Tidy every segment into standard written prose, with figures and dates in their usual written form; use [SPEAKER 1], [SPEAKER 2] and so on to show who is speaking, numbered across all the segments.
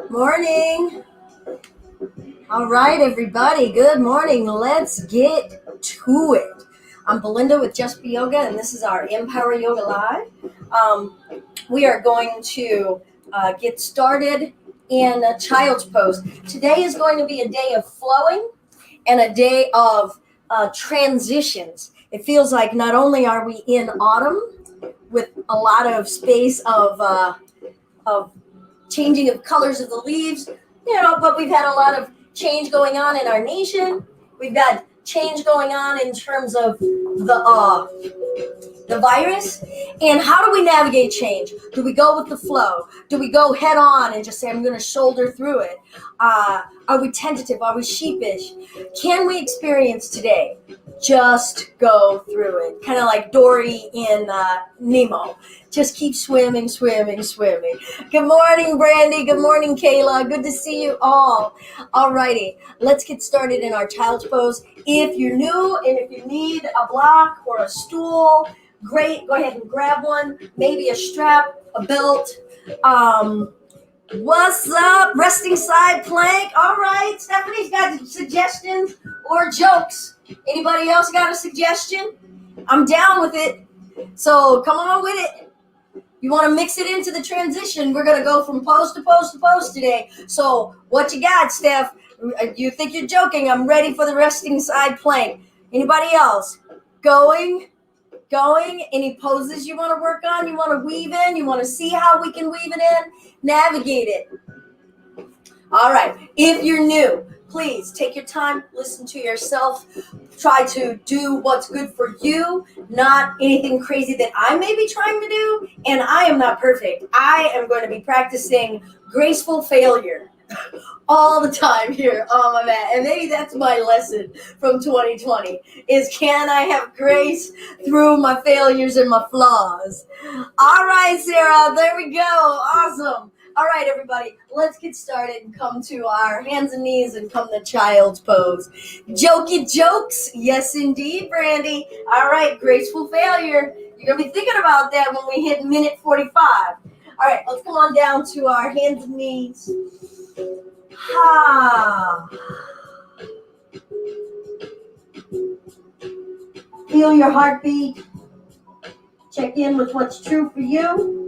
[SPEAKER 1] Morning. All right, everybody. Good morning. Let's get to it. I'm Belinda with Just Be Yoga, and this is our Empower Yoga Live. We are going to get started in a child's pose. Today is going to be a day of flowing and a day of transitions. It feels like not only are we in autumn with a lot of space of changing of colors of the leaves, but we've had a lot of change going on in our nation. We've got change going on in terms of the virus. And how do we navigate change? Do we go with the flow? Do we go head on and just say, I'm going to shoulder through it? Are we tentative? Are we sheepish? Can we experience today? Just go through it. Kind of like Dory in Nemo. Just keep swimming, swimming, swimming. Good morning, Brandy. Good morning, Kayla. Good to see you all. Alrighty, let's get started in our child's pose. If you're new and if you need a block or a stool, great. Go ahead and grab one. Maybe a strap, a belt. What's up? Resting side plank. All right, Stephanie's got suggestions or jokes. Anybody else got a suggestion? I'm down with it. So come on with it. You want to mix it into the transition. We're going to go from pose to pose to pose today. So what you got, Steph? You think you're joking? I'm ready for the resting side plank. Anybody else? Going? Any poses you want to work on? You want to weave in? You want to see how we can weave it in? Navigate it. All right. If you're new, please take your time, listen to yourself, try to do what's good for you, not anything crazy that I may be trying to do, and I am not perfect. I am going to be practicing graceful failure all the time here on my mat, and maybe that's my lesson from 2020, is can I have grace through my failures and my flaws? All right, Sarah, there we go. Awesome. All right, everybody, let's get started and come to our hands and knees and come to child's pose. Jokey jokes. Yes, indeed, Brandy. All right, graceful failure. You're going to be thinking about that when we hit minute 45. All right, let's come on down to our hands and knees. Ha. Feel your heartbeat. Check in with what's true for you.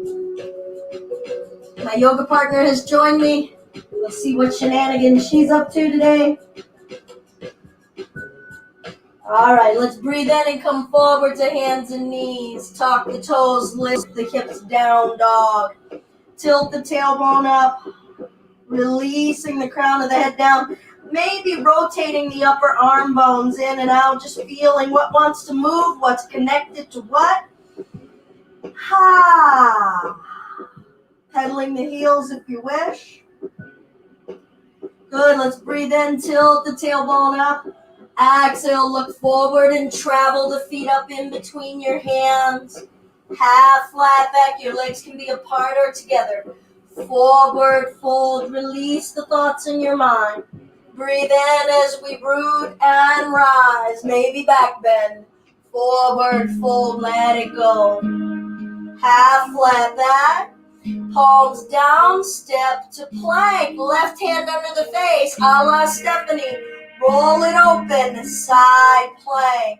[SPEAKER 1] My yoga partner has joined me. We'll see what shenanigans she's up to today. All right, let's breathe in and come forward to hands and knees. Tuck the toes, lift the hips down, dog. Tilt the tailbone up. Releasing the crown of the head down. Maybe rotating the upper arm bones in and out. Just feeling what wants to move, what's connected to what. Ha! Pedaling the heels if you wish. Good, let's breathe in, tilt the tailbone up. Exhale, look forward and travel the feet up in between your hands. Half flat back, your legs can be apart or together. Forward fold, release the thoughts in your mind. Breathe in as we root and rise, maybe back bend. Forward fold, let it go. Half flat back. Palms down, step to plank. Left hand under the face, a la Stephanie. Roll it open, side plank.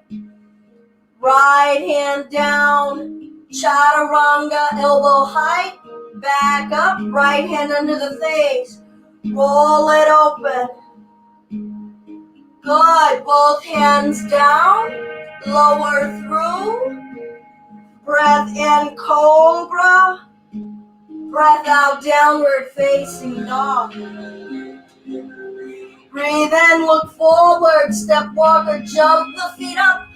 [SPEAKER 1] Right hand down, chaturanga, elbow height. Back up, right hand under the face. Roll it open. Good, both hands down. Lower through. Breath in, cobra. Breath out, downward facing dog. Breathe in, look forward, step walker, jump the feet up.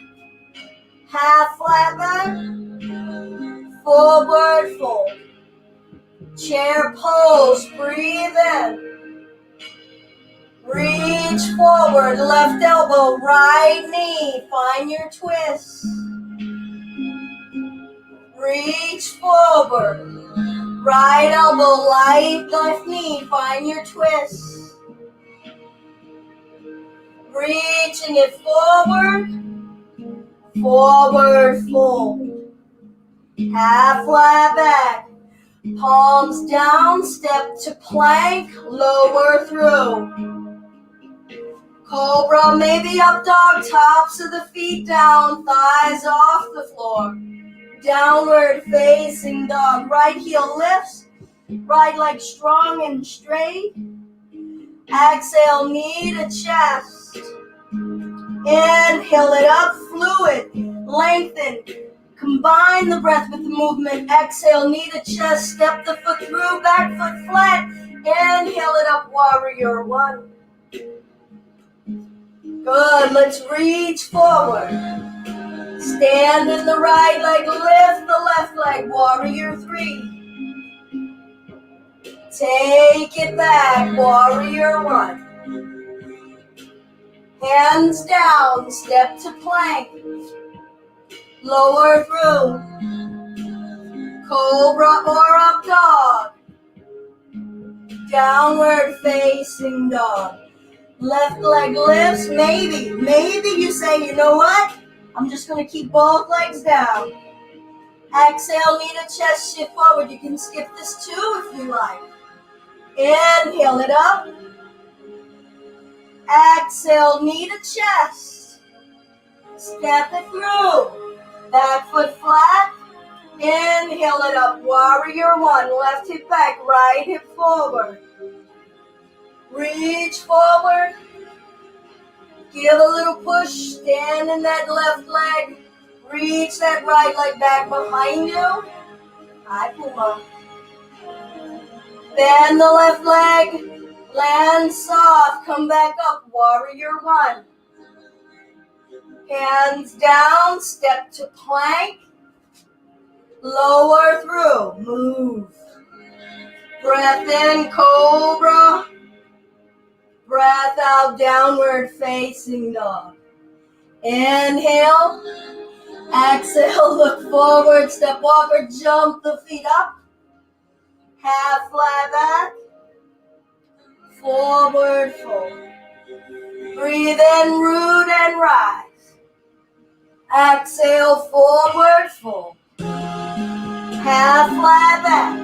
[SPEAKER 1] Half flat back. Forward fold. Chair pose, breathe in. Reach forward, left elbow, right knee, find your twist. Reach forward. Right elbow, light left knee, find your twist. Reaching it forward, forward fold. Half flat back. Palms down, step to plank, lower through. Cobra, maybe up dog, tops of the feet down, thighs off the floor. Downward facing dog, right heel lifts, right leg strong and straight. Exhale, knee to chest. Inhale it up, fluid, lengthen. Combine the breath with the movement. Exhale, knee to chest, step the foot through, back foot flat. Inhale it up, warrior one. Good, let's reach forward. Stand in the right leg, lift the left leg, warrior three. Take it back, warrior one. Hands down, step to plank. Lower through. Cobra or up dog. Downward facing dog. Left leg lifts, maybe you say, you know what? I'm just going to keep both legs down. Exhale, knee to chest, shift forward. You can skip this too if you like. Inhale it up. Exhale, knee to chest. Step it through. Back foot flat. Inhale it up. Warrior one. Left hip back, right hip forward. Reach forward. Give a little push. Stand in that left leg. Reach that right leg back behind you. Hi, Puma. Bend the left leg. Land soft. Come back up. Warrior one. Hands down. Step to plank. Lower through. Move. Breath in, cobra. Breath out, downward facing dog. Inhale. Exhale, look forward, step walker, jump the feet up. Half flat back. Forward fold. Breathe in, root and rise. Exhale, forward fold. Half flat back.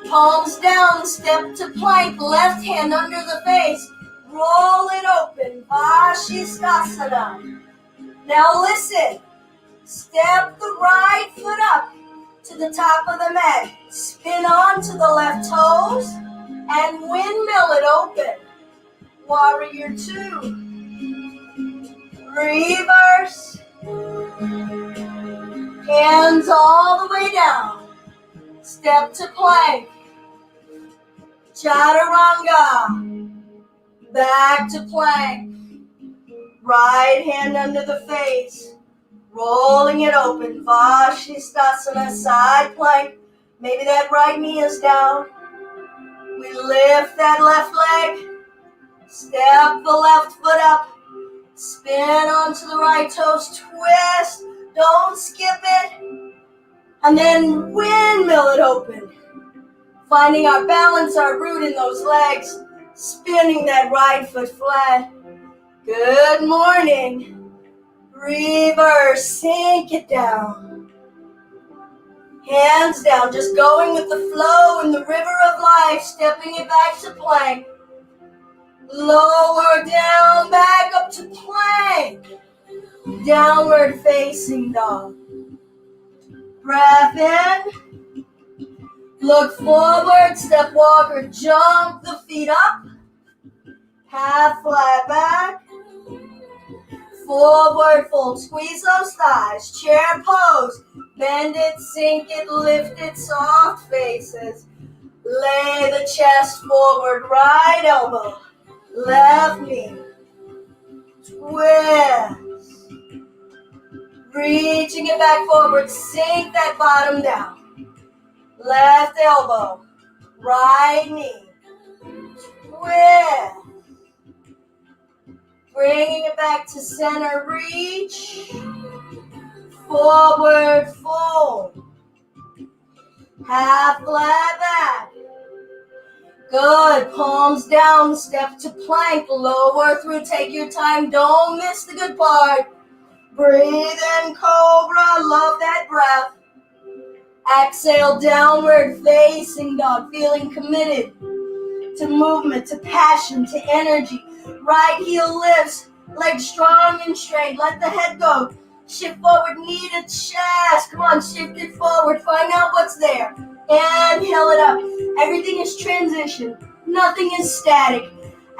[SPEAKER 1] Palms down, step to plank, left hand under the face. Roll it open, Vashisthasana. Now listen, step the right foot up to the top of the mat. Spin onto the left toes and windmill it open. Warrior two. Reverse. Hands all the way down. Step to plank. Chaturanga. Back to plank. Right hand under the face. Rolling it open. Vashisthasana, side plank. Maybe that right knee is down. We lift that left leg. Step the left foot up. Spin onto the right toes. Twist. Don't skip it. And then windmill it open. Finding our balance, our root in those legs. Spinning that right foot flat. Good morning. Reverse, sink it down. Hands down, just going with the flow in the river of life, stepping it back to plank. Lower down, back up to plank. Downward facing dog. Breath in. Look forward, step walker, jump the feet up. Half flat back. Forward fold, squeeze those thighs. Chair pose, bend it, sink it, lift it, soft faces. Lay the chest forward, right elbow, left knee. Twist. Reaching it back forward, sink that bottom down. Left elbow, right knee. Twist. Bringing it back to center, reach. Forward fold. Half flat back. Good, palms down, step to plank, lower through, take your time, don't miss the good part. Breathe in, cobra, love that breath. Exhale, downward facing dog, feeling committed to movement, to passion, to energy. Right heel lifts, legs strong and straight. Let the head go. Shift forward, knee to chest. Come on, shift it forward. Find out what's there. Inhale it up. Everything is transition. Nothing is static.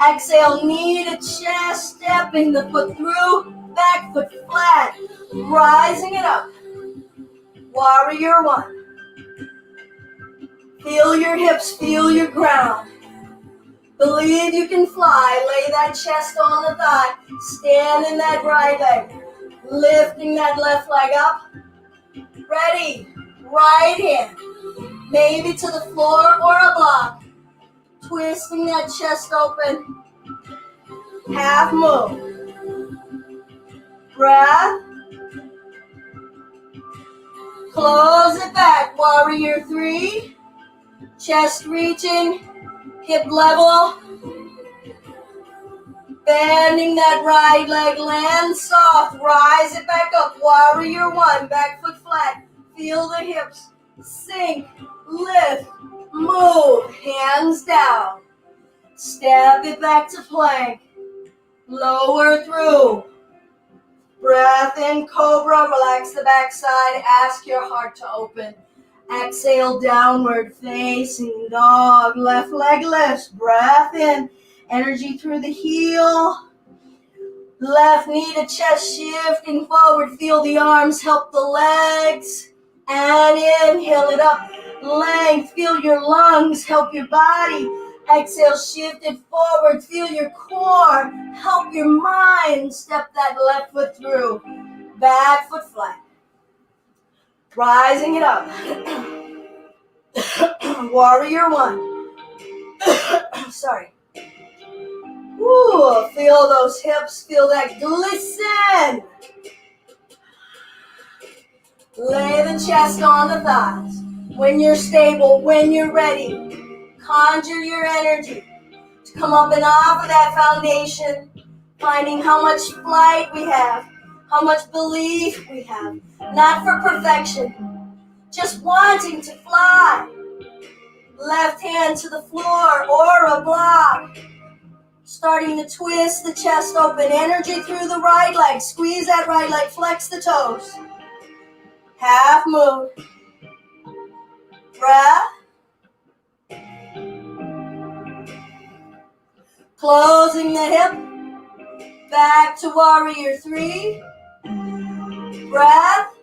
[SPEAKER 1] Exhale, knee to chest, stepping the foot through, back foot flat. Rising it up. Warrior one. Feel your hips, feel your ground. Believe you can fly. Lay that chest on the thigh. Stand in that right leg. Lifting that left leg up. Ready. Right hand. Maybe to the floor or a block. Twisting that chest open. Half move. Breath. Close it back. Warrior three. Chest reaching. Hip level. Bending that right leg, land soft, rise it back up. Warrior one, back foot flat. Feel the hips, sink, lift, move, hands down. Step it back to plank. Lower through. Breath in, cobra, relax the backside, ask your heart to open. Exhale, downward facing dog, left leg lifts, breath in. Energy through the heel. Left knee to chest, shifting forward. Feel the arms help the legs. And inhale it up. Length. Feel your lungs help your body. Exhale, shift it forward. Feel your core. Help your mind. Step that left foot through. Back foot flat. Rising it up. Warrior one. Sorry. Ooh, feel those hips, feel that glisten. Lay the chest on the thighs. When you're stable, when you're ready, conjure your energy to come up and off of that foundation, finding how much flight we have, how much belief we have, not for perfection, just wanting to fly. Left hand to the floor or a block. Starting to twist the chest open. Energy through the right leg. Squeeze that right leg. Flex the toes. Half move. Breath. Closing the hip. Back to warrior three. Breath.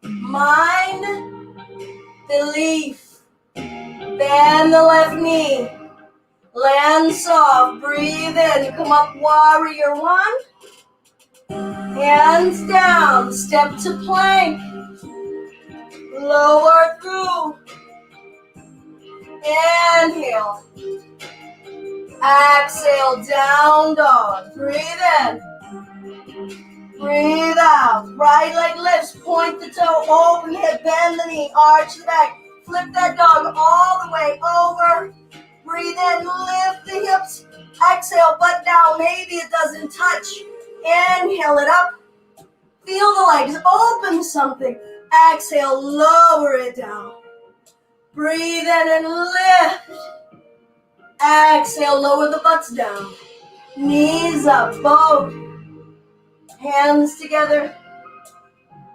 [SPEAKER 1] Mind. Belief. Bend the left knee. Land soft, breathe in, come up, warrior one. Hands down, step to plank. Lower through. Inhale. Exhale, down dog. Breathe in. Breathe out. Right leg lifts, point the toe, open hip, bend the knee, arch the back. Flip that dog all the way over. Breathe in, lift the hips. Exhale, butt down. Maybe it doesn't touch. Inhale it up. Feel the legs open something. Exhale, lower it down. Breathe in and lift. Exhale, lower the butts down. Knees up, both. Hands together.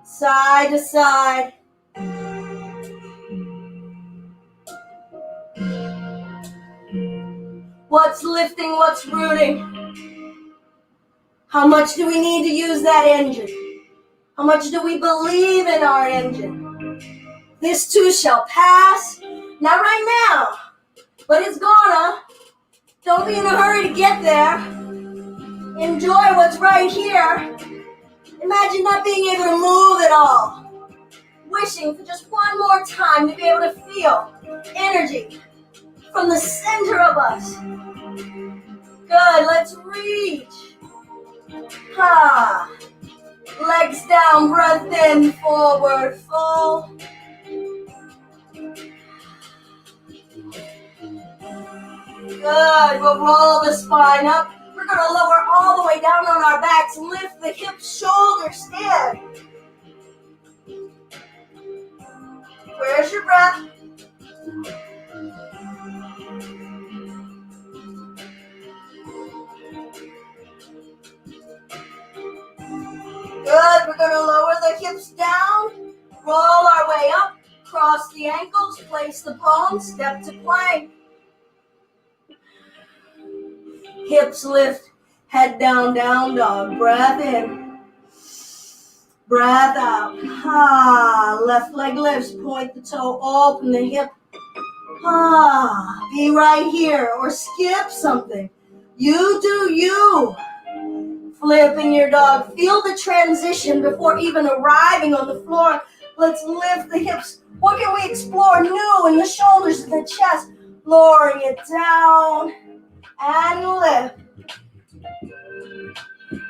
[SPEAKER 1] Side to side. What's lifting, what's rooting? How much do we need to use that engine? How much do we believe in our engine? This too shall pass. Not right now, but it's gonna. Don't be in a hurry to get there. Enjoy what's right here. Imagine not being able to move at all. Wishing for just one more time to be able to feel energy from the center of us. Good, let's reach. Ha. Legs down, breath in, forward, full. Good, we'll roll the spine up. We're gonna lower all the way down on our backs. Lift the hips, shoulders, stand. Where's your breath? Good. We're going to lower the hips down, roll our way up, cross the ankles, place the palms, step to plank. Hips lift, head down, down dog. Breath in, breath out. Left leg lifts, point the toe, open the hip. Be right here or skip something. You do you. Flipping your dog. Feel the transition before even arriving on the floor. Let's lift the hips. What can we explore new in the shoulders and the chest? Lowering it down and lift.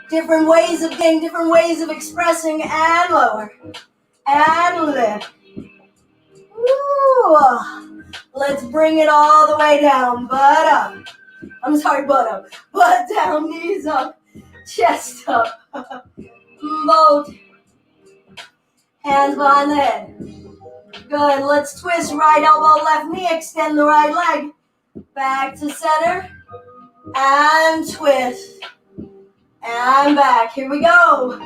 [SPEAKER 1] Different ways of getting, different ways of expressing, and lower. And lift. Woo. Let's bring it all the way down. Butt up. I'm sorry, butt up. Butt down, knees up. Chest up. Both. Hands behind the head. Good. Let's twist right elbow, left knee. Extend the right leg. Back to center. And twist. And back. Here we go.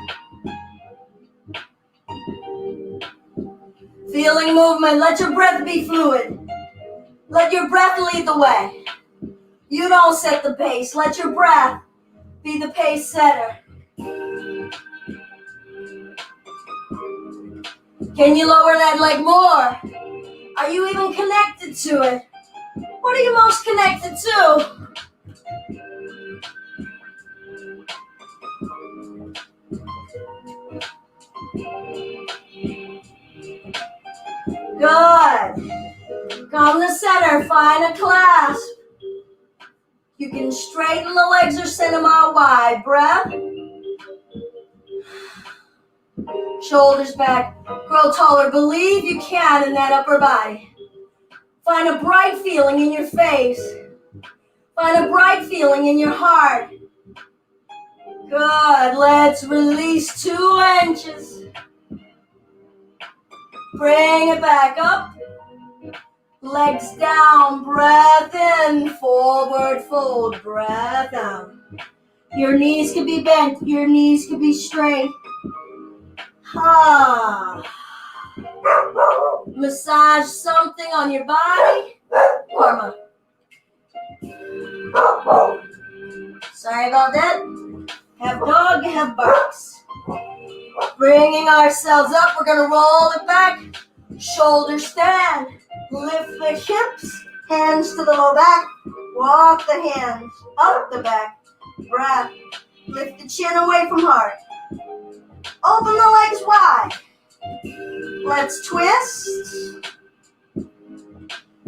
[SPEAKER 1] Feeling movement. Let your breath be fluid. Let your breath lead the way. You don't set the pace. Let your breath be the pace setter. Can you lower that leg more? Are you even connected to it? What are you most connected to? Good. Come to center. Find a clasp. You can straighten the legs or send them out wide. Breath. Shoulders back. Grow taller. Believe you can in that upper body. Find a bright feeling in your face. Find a bright feeling in your heart. Good. Let's release 2 inches. Bring it back up. Legs down. Breath in. Forward fold. Breath out. Your knees can be bent. Your knees can be straight. Massage something on your body. Karma. Sorry about that. Have dog, have barks. Bringing ourselves up. We're going to roll it back. Shoulder stand. Lift the hips. Hands to the low back. Walk the hands up the back. Breath. Lift the chin away from heart. Open the legs wide. Let's twist.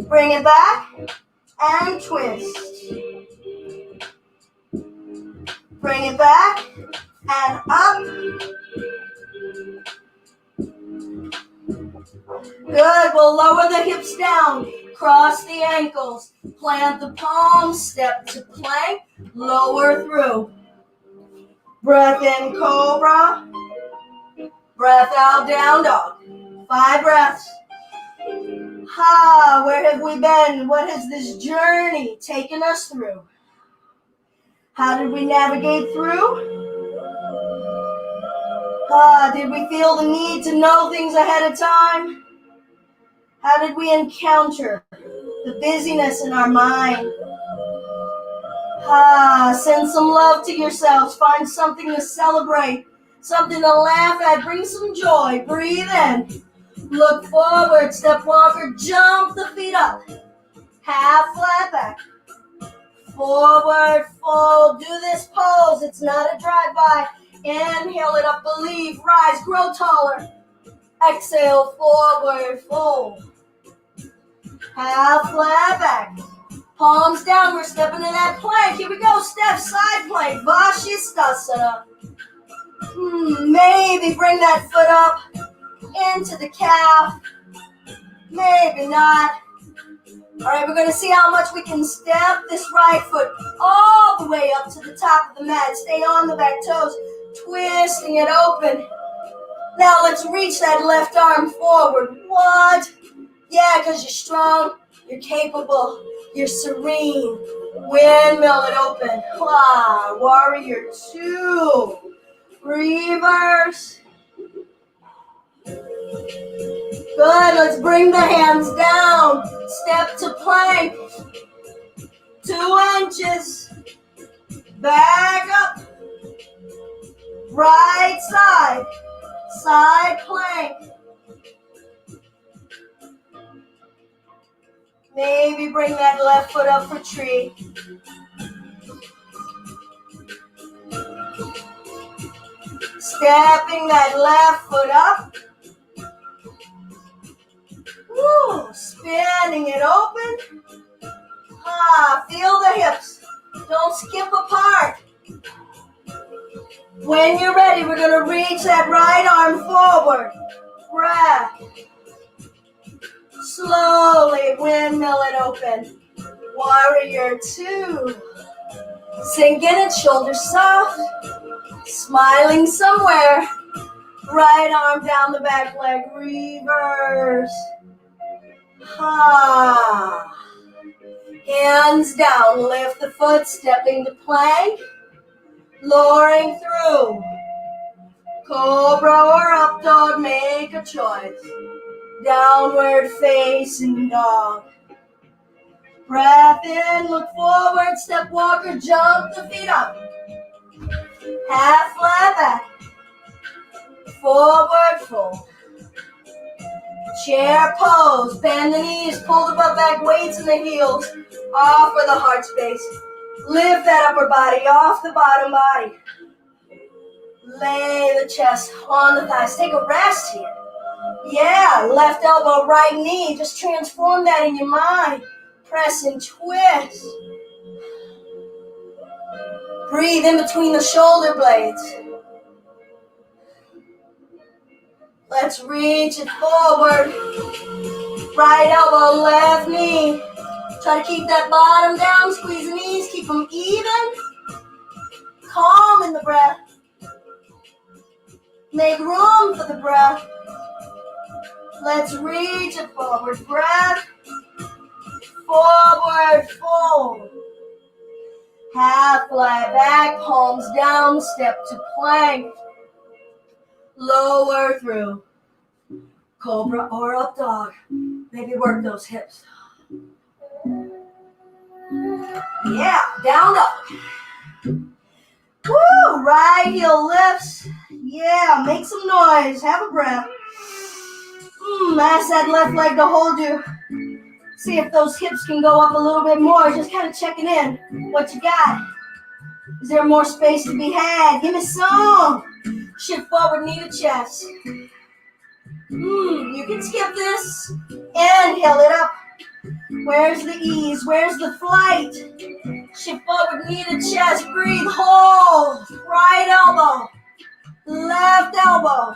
[SPEAKER 1] Bring it back. And twist. Bring it back. And up. Good. We'll lower the hips down. Cross the ankles. Plant the palms. Step to plank. Lower through. Breath in, cobra. Breath out, down dog. 5 breaths. Where have we been? What has this journey taken us through? How did we navigate through? Did we feel the need to know things ahead of time? How did we encounter the busyness in our mind? Send some love to yourselves. Find something to celebrate, something to laugh at. Bring some joy. Breathe in. Look forward. Step walker. Jump the feet up. Half flat back. Forward fold. Do this pose. It's not a drive-by. Inhale it up. Believe. Rise. Grow taller. Exhale. Forward fold. Half flat back. Palms down. We're stepping in that plank. Here we go. Step side plank. Vashisthasana. Maybe bring that foot up into the calf. Maybe not. All right, we're going to see how much we can step this right foot all the way up to the top of the mat. Stay on the back toes, twisting it open. Now let's reach that left arm forward. 1, Yeah, because you're strong, you're capable, you're serene. Windmill it open. Warrior 2. Reverse. Good, let's bring the hands down. Step to plank. 2 inches. Back up. Right side. Side plank. Maybe bring that left foot up for tree. Stepping that left foot up. Woo, spinning it open. Feel the hips. Don't skip apart. When you're ready, we're going to reach that right arm forward. Breath. Slowly windmill it open. Warrior 2. Sink in it, shoulders soft. Smiling somewhere. Right arm down the back leg. Reverse. Hands down. Lift the foot, stepping to plank. Lowering through. Cobra or up dog, make a choice. Downward facing dog. Breath in, look forward, step walker, jump the feet up. Half flat back. Forward fold. Chair pose, bend the knees, pull the butt back, weights in the heels. Offer the heart space. Lift that upper body off the bottom body. Lay the chest on the thighs. Take a rest here. Yeah, left elbow, right knee. Just transform that in your mind. Press and twist. Breathe in between the shoulder blades. Let's reach it forward. Right elbow, left knee. Try to keep that bottom down. Squeeze the knees. Keep them even. Calm in the breath. Make room for the breath. Let's reach it forward. Breath. Forward fold. Half flat back, palms down, step to plank. Lower through. Cobra or up dog. Maybe work those hips. Yeah, down dog. Woo, right heel lifts. Yeah, make some noise. Have a breath. Ask that left leg to hold you. See if those hips can go up a little bit more. Just kind of checking in. What you got? Is there more space to be had? Give me some. Shift forward, knee to chest. You can skip this. Inhale it up. Where's the ease? Where's the flight? Shift forward, knee to chest. Breathe, hold. Right elbow. Left elbow.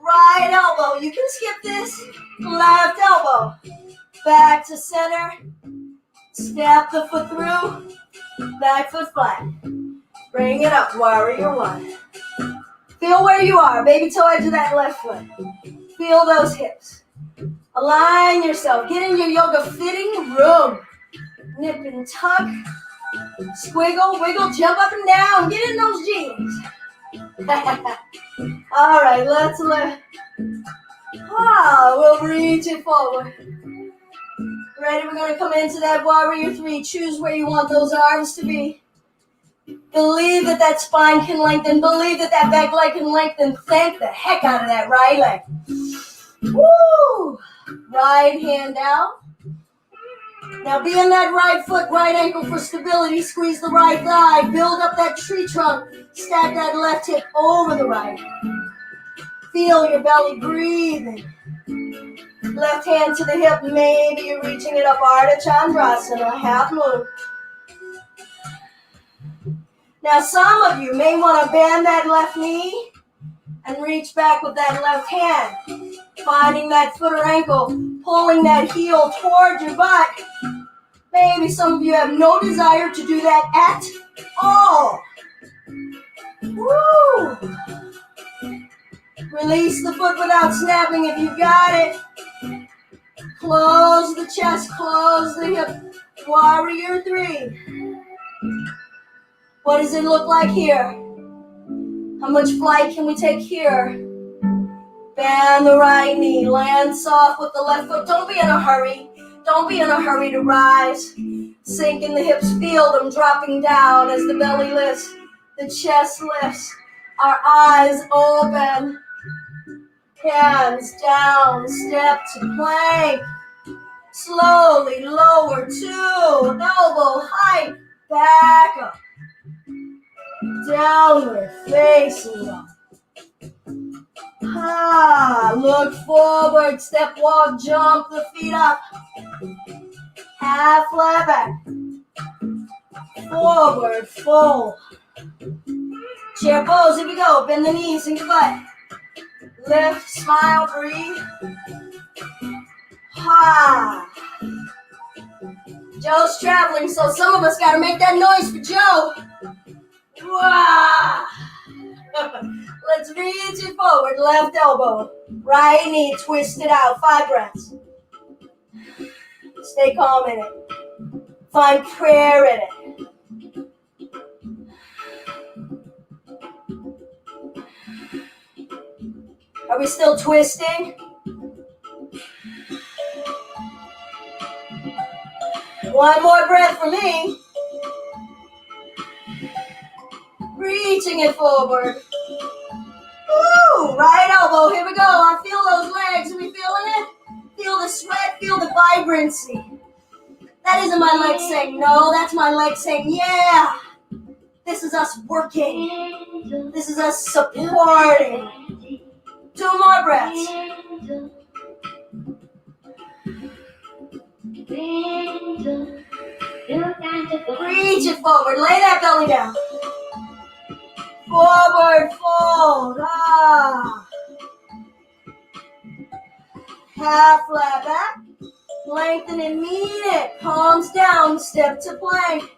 [SPEAKER 1] Right elbow. You can skip this. Left elbow. Back to center. Step the foot through. Back foot flat. Bring it up. Warrior 1. Feel where you are. Baby toe edge of that left foot. Feel those hips. Align yourself. Get in your yoga fitting room. Nip and tuck. Squiggle, wiggle, jump up and down. Get in those jeans. All right, let's lift. We'll reach it forward. Ready? We're going to come into that warrior 3. Choose where you want those arms to be. Believe that that spine can lengthen. Believe that that back leg can lengthen. Thank the heck out of that right leg. Woo! Right hand down. Now be on that right foot, right ankle for stability. Squeeze the right thigh. Build up that tree trunk. Stack that left hip over the right. Feel your belly breathing. Left hand to the hip. Maybe you're reaching it up. Ardha Chandrasana. Half moon. Now some of you may want to bend that left knee and reach back with that left hand. Finding that foot or ankle. Pulling that heel towards your butt. Maybe some of you have no desire to do that at all. Woo! Release the foot without snapping if you got it. Close the chest, close the hip. Warrior 3. What does it look like here? How much flight can we take here? Bend the right knee, land soft with the left foot. Don't be in a hurry. Don't be in a hurry to rise. Sink in the hips, feel them dropping down as the belly lifts, the chest lifts, our eyes open. Hands down, step to plank. Slowly lower 2, elbow height, back up. Downward facing up. Look forward, step, walk, jump the feet up. Half flat back. Forward, fold. Chair pose, here we go. Bend the knees, sink the butt. Lift, smile, breathe. Joe's traveling, so some of us gotta make that noise for Joe. Let's reach it forward, left elbow, right knee, twist it out, 5 breaths. Stay calm in it. Find prayer in it. Are we still twisting? One more breath for me. Reaching it forward. Woo! Right elbow, here we go. I feel those legs. Are we feeling it? Feel the sweat, feel the vibrancy. That isn't my leg saying no, that's my leg saying yeah. This is us working. This is us supporting. 2 more breaths. Reach it forward. Lay that belly down. Forward fold. Half flat back. Lengthen and meet it. Palms down. Step to plank.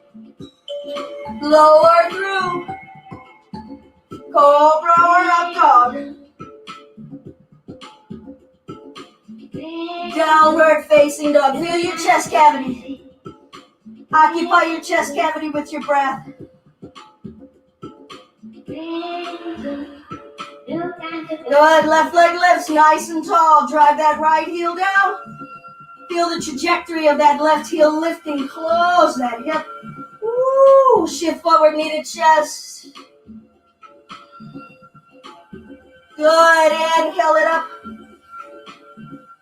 [SPEAKER 1] Lower through. Cobra or up dog. Downward facing dog. Feel your chest cavity. Occupy your chest cavity with your breath. Good. Left leg lifts nice and tall. Drive that right heel down. Feel the trajectory of that left heel lifting. Close that hip. Woo! Shift forward, knee to chest. Good. Inhale it up.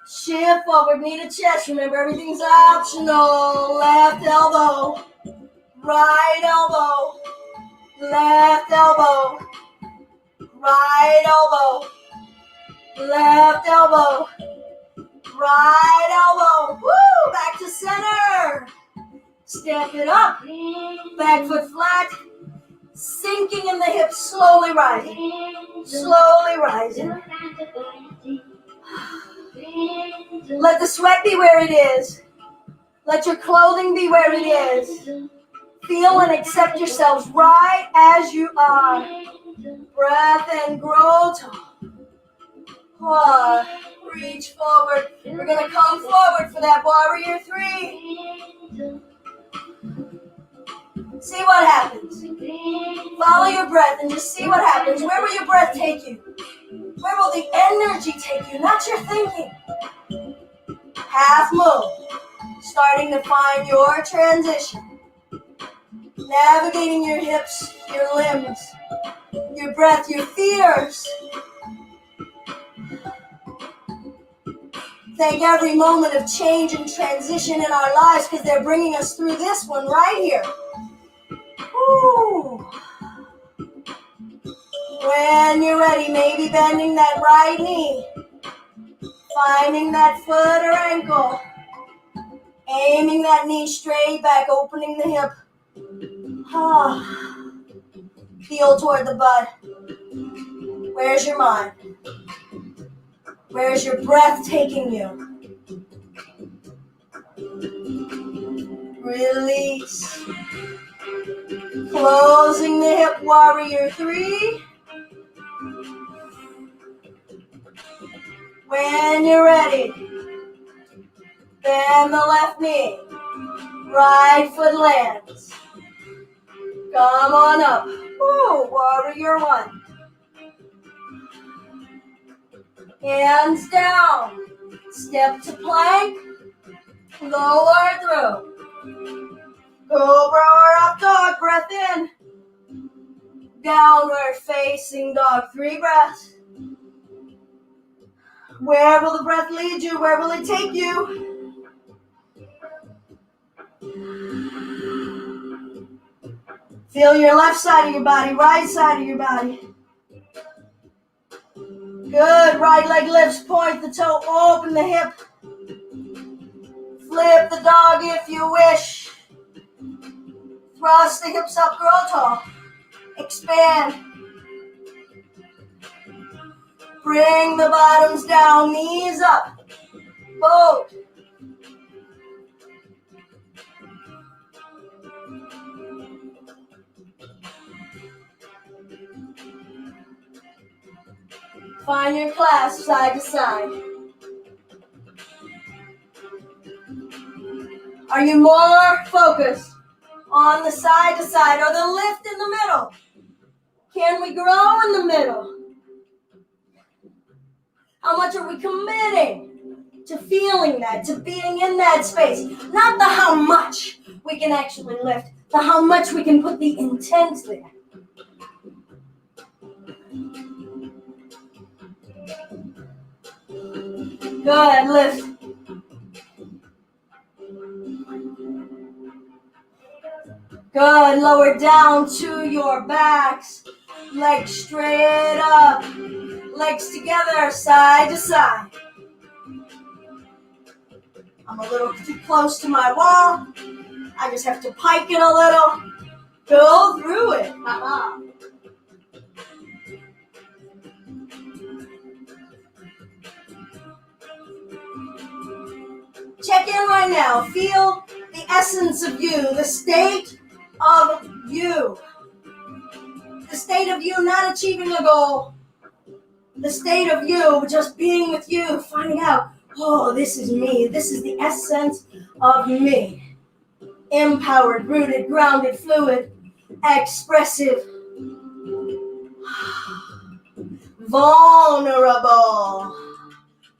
[SPEAKER 1] Shift forward, knee to chest. Remember, everything's optional. Left elbow. Right elbow. Left elbow. Right elbow. Left elbow. Right elbow. Woo! Back to center. Step it up. Back foot flat. Sinking in the hips. Slowly rising. Slowly rising. Let the sweat be where it is. Let your clothing be where it is. Feel and accept yourselves right as you are. Breath and grow tall. Reach forward. We're going to come forward for that warrior 3. See what happens. Follow your breath and just see what happens. Where will your breath take you? Where will the energy take you? Not your thinking. Half move. Starting to find your transition. Navigating your hips, your limbs, your breath, your fears. Thank every moment of change and transition in our lives because they're bringing us through this one right here. Woo. When you're ready, maybe bending that right knee, finding that foot or ankle, aiming that knee straight back, opening the hip. Heel toward the butt. Where's your mind? Where's your breath taking you? Release. Closing the hip, warrior 3. When you're ready, Bend the left knee. Right foot lands. Come on up. Woo, warrior one. Hands down. Step to plank. Lower through. Cobra or up dog. Breath in. Downward facing dog. 3 breaths. Where will the breath lead you? Where will it take you? Feel your left side of your body, right side of your body. Good. Right leg lifts, point the toe, open the hip. Flip the dog if you wish. Thrust the hips up, grow tall. Expand. Bring the bottoms down, knees up. Boat. Find your clasp side to side. Are you more focused on the side to side or the lift in the middle? Can we grow in the middle? How much are we committing to feeling that, to being in that space? Not the how much we can actually lift, the how much we can put the intent there. Good, lift. Good, lower down to your backs. Legs straight up. Legs together, side to side. I'm a little too close to my wall. I just have to pike it a little. Go through it. Check in right now. Feel the essence of you, the state of you. The state of you not achieving a goal. The state of you just being with you, finding out, oh, this is me. This is the essence of me. Empowered, rooted, grounded, fluid, expressive, vulnerable.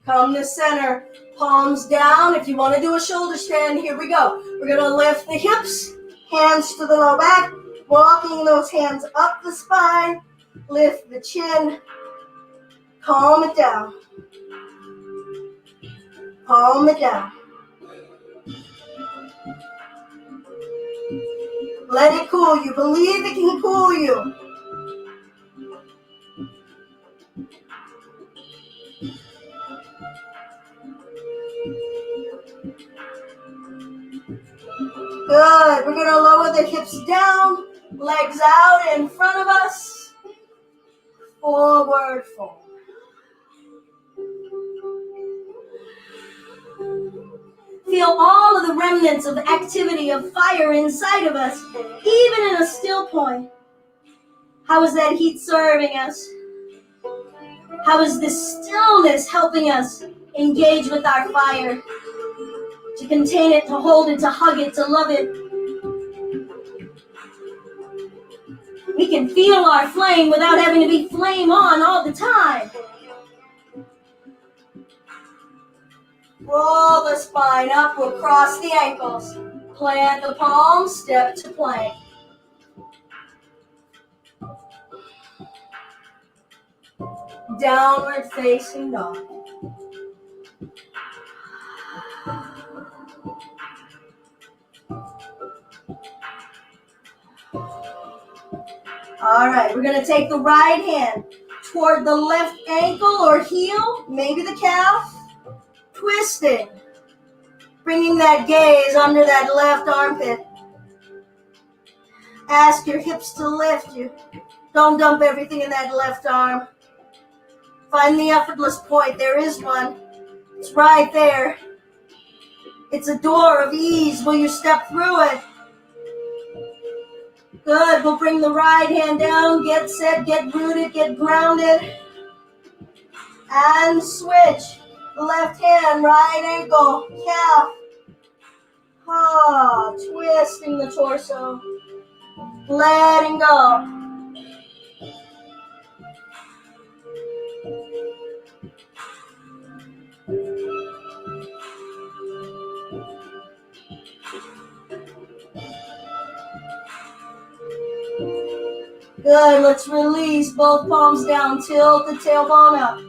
[SPEAKER 1] Come to center, palms down. If you want to do a shoulder stand, here we go. We're going to lift the hips, hands to the low back, walking those hands up the spine, lift the chin, calm it down. Calm it down. Let it cool you. Believe it can cool you. Good. We're going to lower the hips down, legs out in front of us. Forward fold. Feel all of the remnants of activity of fire inside of us, even in a still point. How is that heat serving us? How is this stillness helping us engage with our fire? To contain it, to hold it, to hug it, to love it. We can feel our flame without having to be flame on all the time. Roll the spine up, we'll cross the ankles. Plant the palms, step to plank. Downward facing dog. All right, we're going to take the right hand toward the left ankle or heel, maybe the calf. Twisting. Bringing that gaze under that left armpit. Ask your hips to lift you. Don't dump everything in that left arm. Find the effortless point. There is one. It's right there. It's a door of ease. Will you step through it? Good. We'll bring the right hand down. Get set. Get rooted. Get grounded. And switch. Left hand, right ankle, calf. Twisting the torso. Letting go. Good, let's release both palms down, tilt the tailbone up.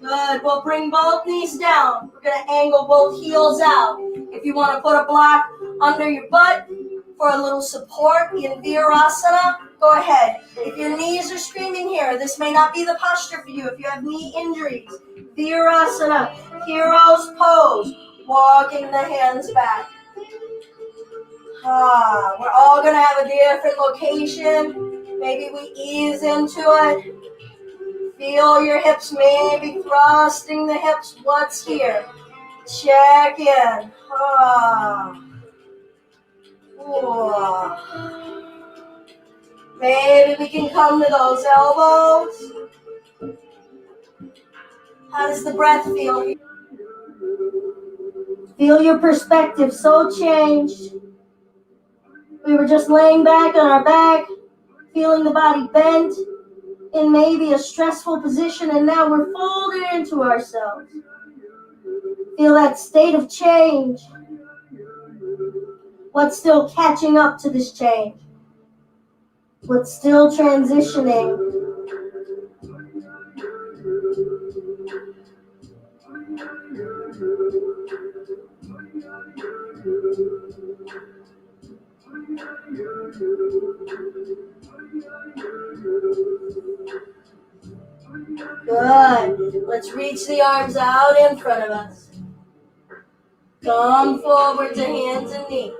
[SPEAKER 1] Good, we'll bring both knees down. We're gonna angle both heels out. If you wanna put a block under your butt for a little support in Virasana, go ahead. If your knees are screaming here, this may not be the posture for you. If you have knee injuries, Virasana, hero's pose, walking the hands back. We're all gonna have a different location. Maybe we ease into it. Feel your hips, maybe thrusting the hips. What's here? Check in. Maybe we can come to those elbows. How does the breath feel here? Feel your perspective so changed. We were just laying back on our back, feeling the body bent in maybe a stressful position, and now we're folded into ourselves. Feel that state of change. What's still catching up to this change? What's still transitioning? Good. Let's reach the arms out in front of us. Come forward to hands and knees.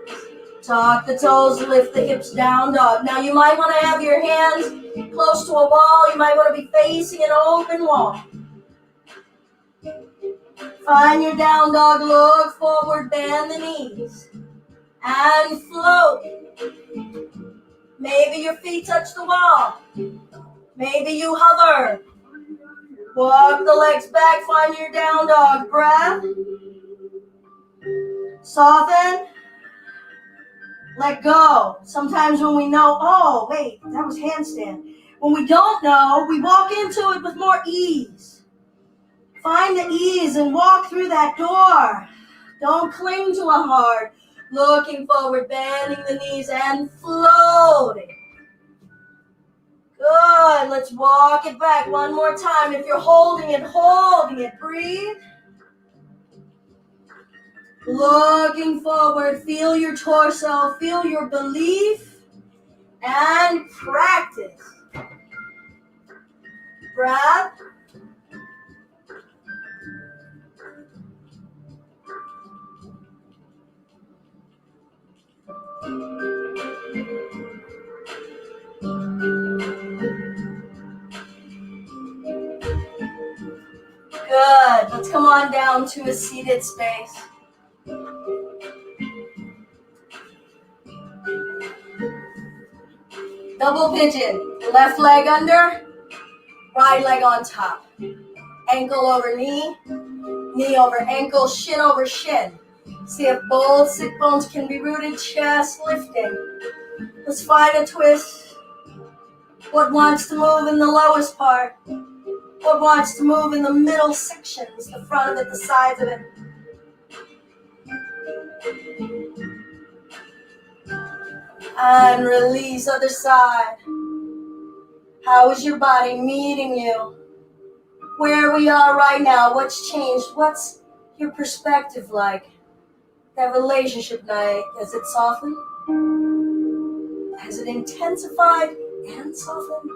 [SPEAKER 1] Tuck the toes, lift the hips, down dog. Now you might want to have your hands close to a wall. You might want to be facing an open wall. Find your down dog, look forward, bend the knees. And float. Maybe your feet touch the wall. Maybe you hover. Walk the legs back, find your down dog. Breath. Soften. Let go. Sometimes when we know, oh, wait, that was handstand. When we don't know, we walk into it with more ease. Find the ease and walk through that door. Don't cling to a hard. Looking forward, bending the knees and floating. Good. Let's walk it back one more time. If you're holding it, breathe. Looking forward, feel your torso, feel your belief, and practice. Breath. Good. Let's come on down to a seated space. Double pigeon. Left leg under, right leg on top. Ankle over knee, knee over ankle, shin over shin. See if both sit bones can be rooted, chest lifting. Let's find a twist. What wants to move in the lowest part? What wants to move in the middle sections, the front of it, the sides of it? And release, other side. How is your body meeting you? Where we are right now, what's changed? What's your perspective like? That relationship night, has it softened? Has it intensified and softened?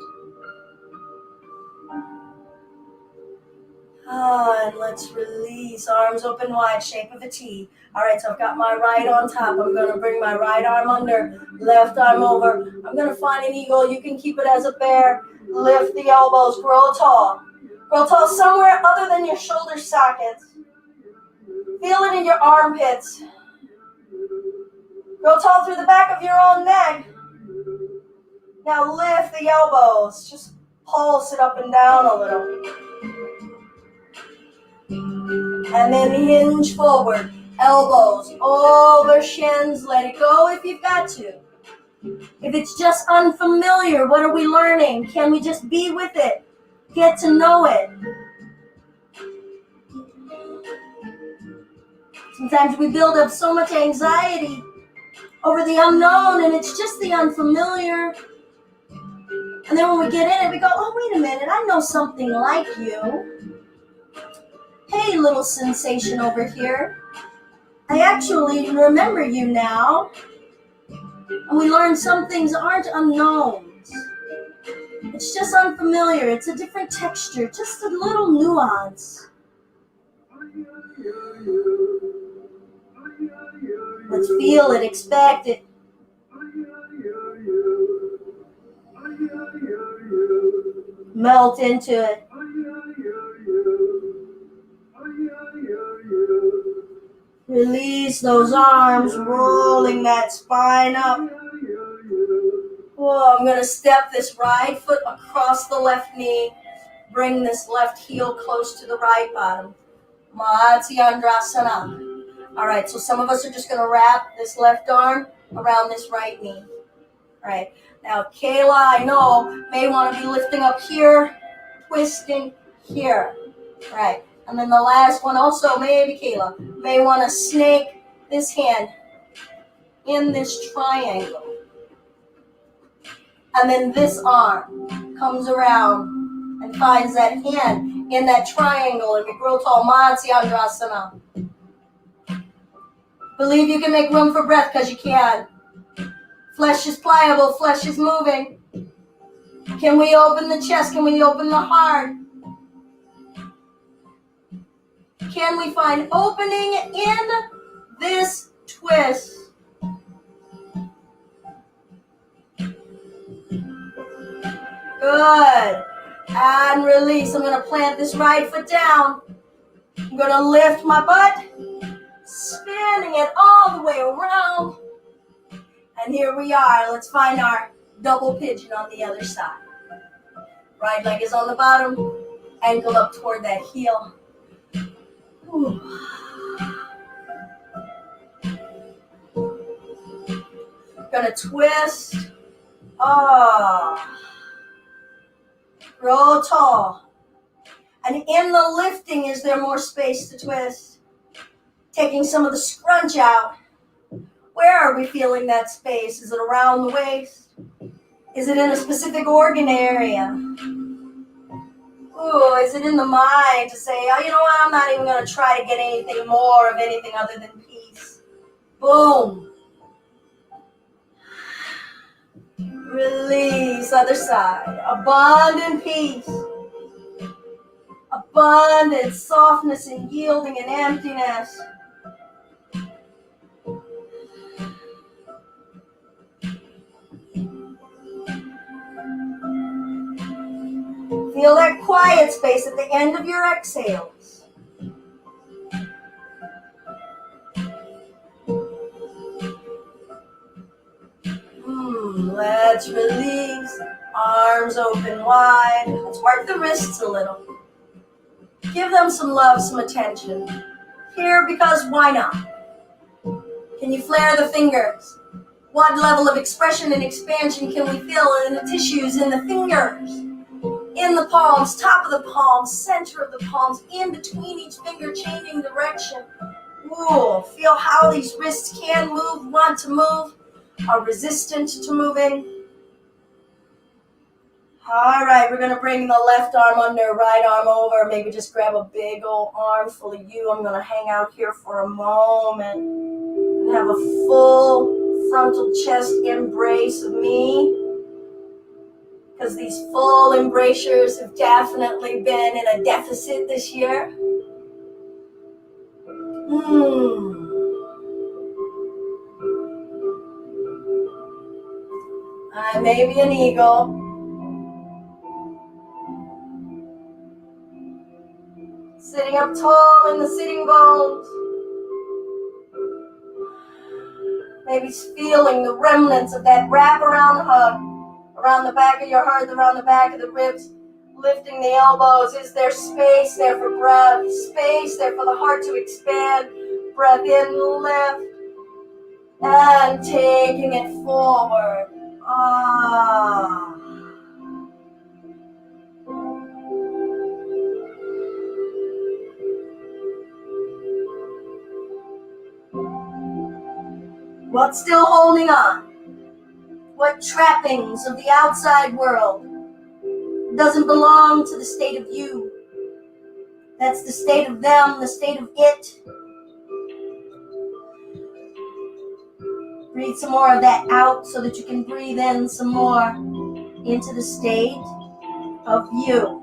[SPEAKER 1] And let's release, arms open wide, shape of a T. All right, so I've got my right on top. I'm going to bring my right arm under, left arm over. I'm going to find an eagle. You can keep it as a bear. Lift the elbows, grow tall. Grow tall somewhere other than your shoulder sockets. Feel it in your armpits. Grow tall through the back of your own neck. Now lift the elbows. Just pulse it up and down a little. And then hinge forward. Elbows over shins. Let it go if you've got to. If it's just unfamiliar, what are we learning? Can we just be with it? Get to know it. Sometimes we build up so much anxiety over the unknown, and it's just the unfamiliar. And then when we get in it, we go, oh, wait a minute, I know something like you. Hey, little sensation over here. I actually remember you now. And we learn some things aren't unknowns. It's just unfamiliar. It's a different texture, just a little nuance. Let's feel it, expect it. Melt into it. Release those arms, rolling that spine up. Whoa, I'm going to step this right foot across the left knee. Bring this left heel close to the right bottom. Virasana. All right, so some of us are just going to wrap this left arm around this right knee. All right, now Kayla, I know, may want to be lifting up here, twisting here. All right, and then the last one also, maybe Kayla, may want to snake this hand in this triangle. And then this arm comes around and finds that hand in that triangle and we grow tall. Virasana. Believe you can make room for breath because you can. Flesh is pliable, flesh is moving. Can we open the chest? Can we open the heart? Can we find opening in this twist? Good. And release. I'm going to plant this right foot down. I'm going to lift my butt, spinning it all the way around. And here we are. Let's find our double pigeon on the other side. Right leg is on the bottom, ankle up toward that heel. Ooh. Gonna twist. Grow tall. And in the lifting, is there more space to twist? Taking some of the scrunch out. Where are we feeling that space? Is it around the waist? Is it in a specific organ area? Ooh, is it in the mind to say, oh, you know what, I'm not even going to try to get anything more of anything other than peace. Boom. Release, other side. Abundant peace. Abundant softness and yielding and emptiness. Feel that quiet space at the end of your exhales. Let's release. Arms open wide. Let's work the wrists a little. Give them some love, some attention. Here because why not? Can you flare the fingers? What level of expression and expansion can we feel in the tissues in the fingers? In the palms, top of the palms, center of the palms, in between each finger, changing direction. Ooh, feel how these wrists can move, want to move, are resistant to moving. All right, we're going to bring the left arm under, right arm over. Maybe just grab a big old arm full of you. I'm going to hang out here for a moment and have a full frontal chest embrace of me. Because these full embracers have definitely been in a deficit this year. I may be an eagle. Sitting up tall in the sitting bones. Maybe feeling the remnants of that wraparound hug around the back of your heart, around the back of the ribs, Lifting the elbows. Is there space there for breath? Space there for the heart to expand. Breath in, lift. And taking it forward. Ah. What's still holding on? What trappings of the outside world doesn't belong to the state of you? That's the state of them, the state of it. Breathe some more of that out so that you can breathe in some more into the state of you.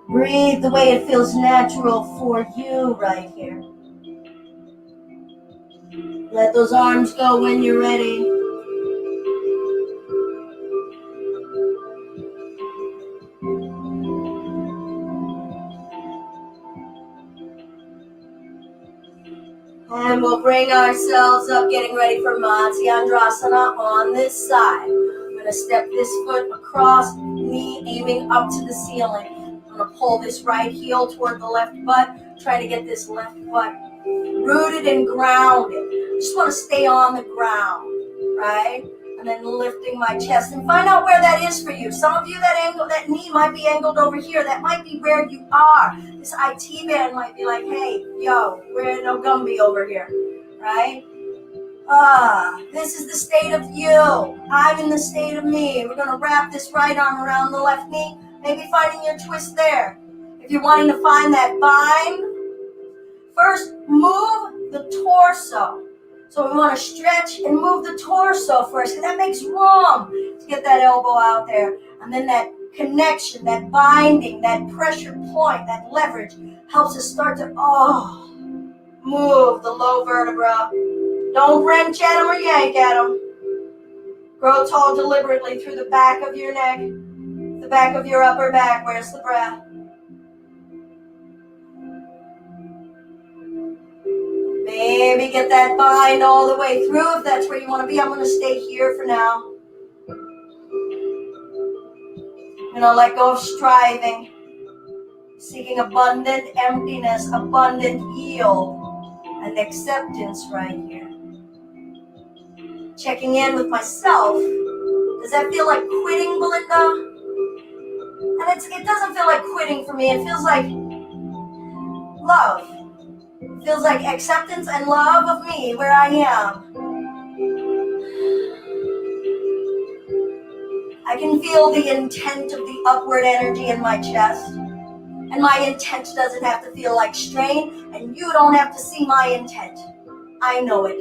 [SPEAKER 1] Breathe the way it feels natural for you right here. Let those arms go when you're ready. And we'll bring ourselves up, getting ready for Virasana on this side. I'm going to step this foot across, knee aiming up to the ceiling. I'm going to pull this right heel toward the left butt, try to get this left butt rooted and grounded. Just want to stay on the ground, right? And then lifting my chest and find out where that is for you. Some of you, that knee might be angled over here. That might be where you are. This IT band might be like, hey, yo, we're no Gumby over here, right? This is the state of you. I'm in the state of me. We're going to wrap this right arm around the left knee, maybe finding your twist there. If you're wanting to find that bind, first move the torso. So we want to stretch and move the torso first, because that makes room to get that elbow out there. And then that connection, that binding, that pressure point, that leverage helps us start to, move the low vertebra. Don't wrench at them or yank at them. Grow tall deliberately through the back of your neck, the back of your upper back. Where's the breath? Maybe get that bind all the way through if that's where you want to be. I'm going to stay here for now. I'm going to let go of striving, seeking abundant emptiness, abundant yield, and acceptance right here. Checking in with myself. Does that feel like quitting, Belinda? And it doesn't feel like quitting for me. It feels like love. It feels like acceptance and love of me where I am. I can feel the intent of the upward energy in my chest. And my intent doesn't have to feel like strain, and you don't have to see my intent. I know it.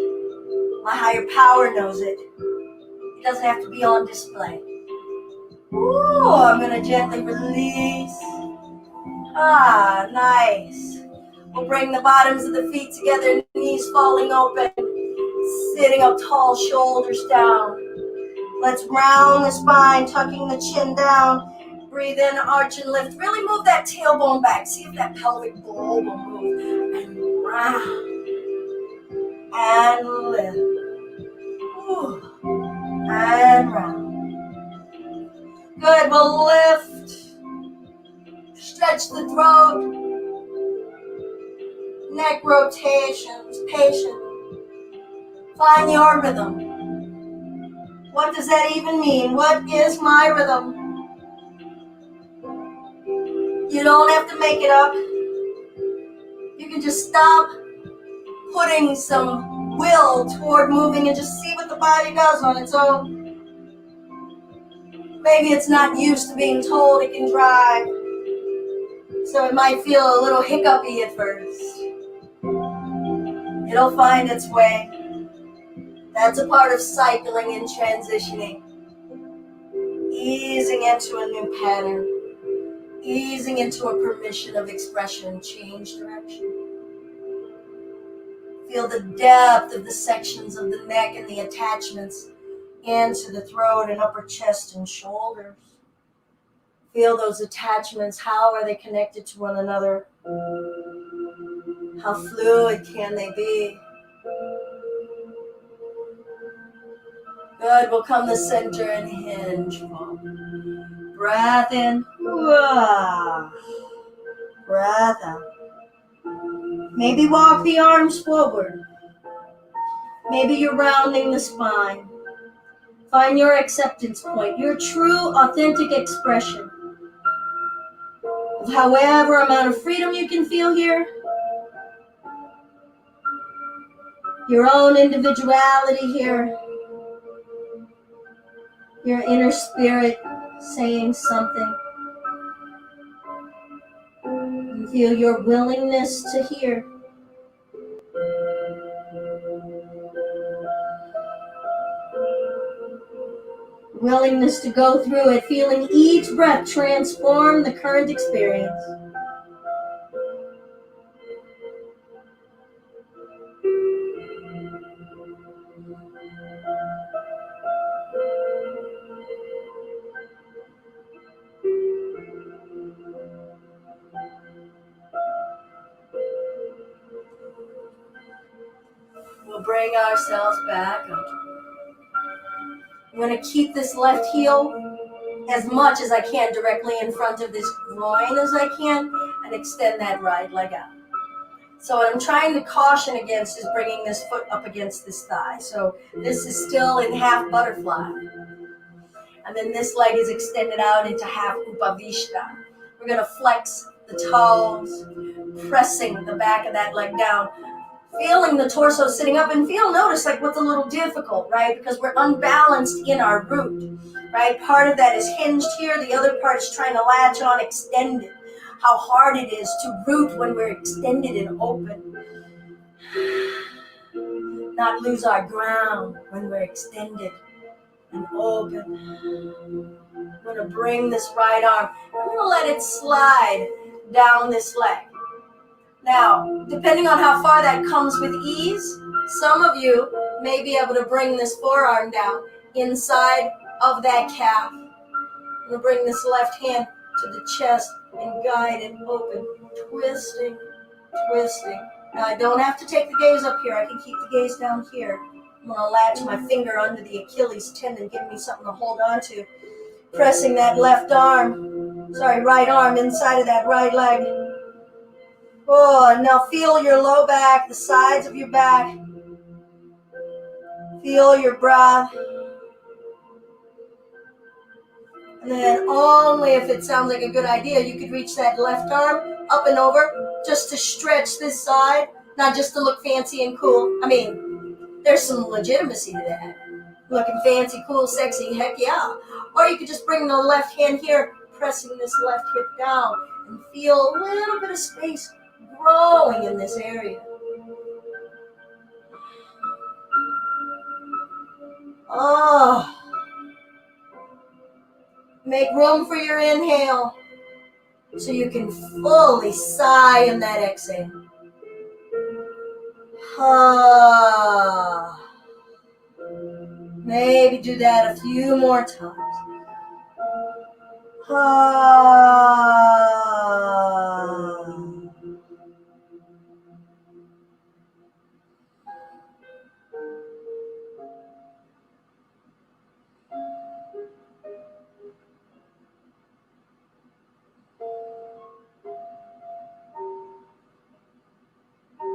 [SPEAKER 1] My higher power knows it. It doesn't have to be on display. Ooh, I'm going to gently release. Nice. We'll bring the bottoms of the feet together, knees falling open, sitting up tall, shoulders down. Let's round the spine, tucking the chin down. Breathe in, arch and lift. Really move that tailbone back. See if that pelvic bowl will move. And round. And lift. Ooh. And round. Good, we'll lift. Stretch the throat. Neck rotations, patient. Find your rhythm. What does that even mean? What is my rhythm? You don't have to make it up. You can just stop putting some will toward moving and just see what the body does on its own. Maybe it's not used to being told it can drive, so it might feel a little hiccupy at first. It'll find its way. That's a part of cycling and transitioning. Easing into a new pattern. Easing into a permission of expression, change direction. Feel the depth of the sections of the neck and the attachments into the throat and upper chest and shoulders. Feel those attachments. How are they connected to one another? How fluid can they be? Good. We'll come to center and hinge. Breath in. Breath out. Maybe walk the arms forward. Maybe you're rounding the spine. Find your acceptance point, your true, authentic expression of however amount of freedom you can feel here. Your own individuality here. Your inner spirit saying something. You feel your willingness to hear. Willingness to go through it, feeling each breath transform the current experience. We'll bring ourselves back up. I'm going to keep this left heel as much as I can directly in front of this groin as I can and extend that right leg out. So what I'm trying to caution against is bringing this foot up against this thigh. So this is still in half butterfly. And then this leg is extended out into half upavishta. We're going to flex the toes, pressing the back of that leg down, feeling the torso sitting up, and notice like what's a little difficult, right? Because we're unbalanced in our root, right? Part of that is hinged here. The other part is trying to latch on extended. How hard it is to root when we're extended and open. Not lose our ground when we're extended and open. I'm going to bring this right arm. I'm going to let it slide down this leg. Now, depending on how far that comes with ease, some of you may be able to bring this forearm down inside of that calf. I'm going to bring this left hand to the chest and guide it open, twisting, twisting. Now, I don't have to take the gaze up here. I can keep the gaze down here. I'm going to latch my finger under the Achilles tendon, give me something to hold on to. Pressing that right arm inside of that right leg. Oh, and now feel your low back, the sides of your back. Feel your breath. And then only if it sounds like a good idea, you could reach that left arm up and over just to stretch this side, not just to look fancy and cool. I mean, there's some legitimacy to that. Looking fancy, cool, sexy, heck yeah. Or you could just bring the left hand here, pressing this left hip down, and feel a little bit of space growing in this area. Oh. Make room for your inhale so you can fully sigh in that exhale. Maybe do that a few more times.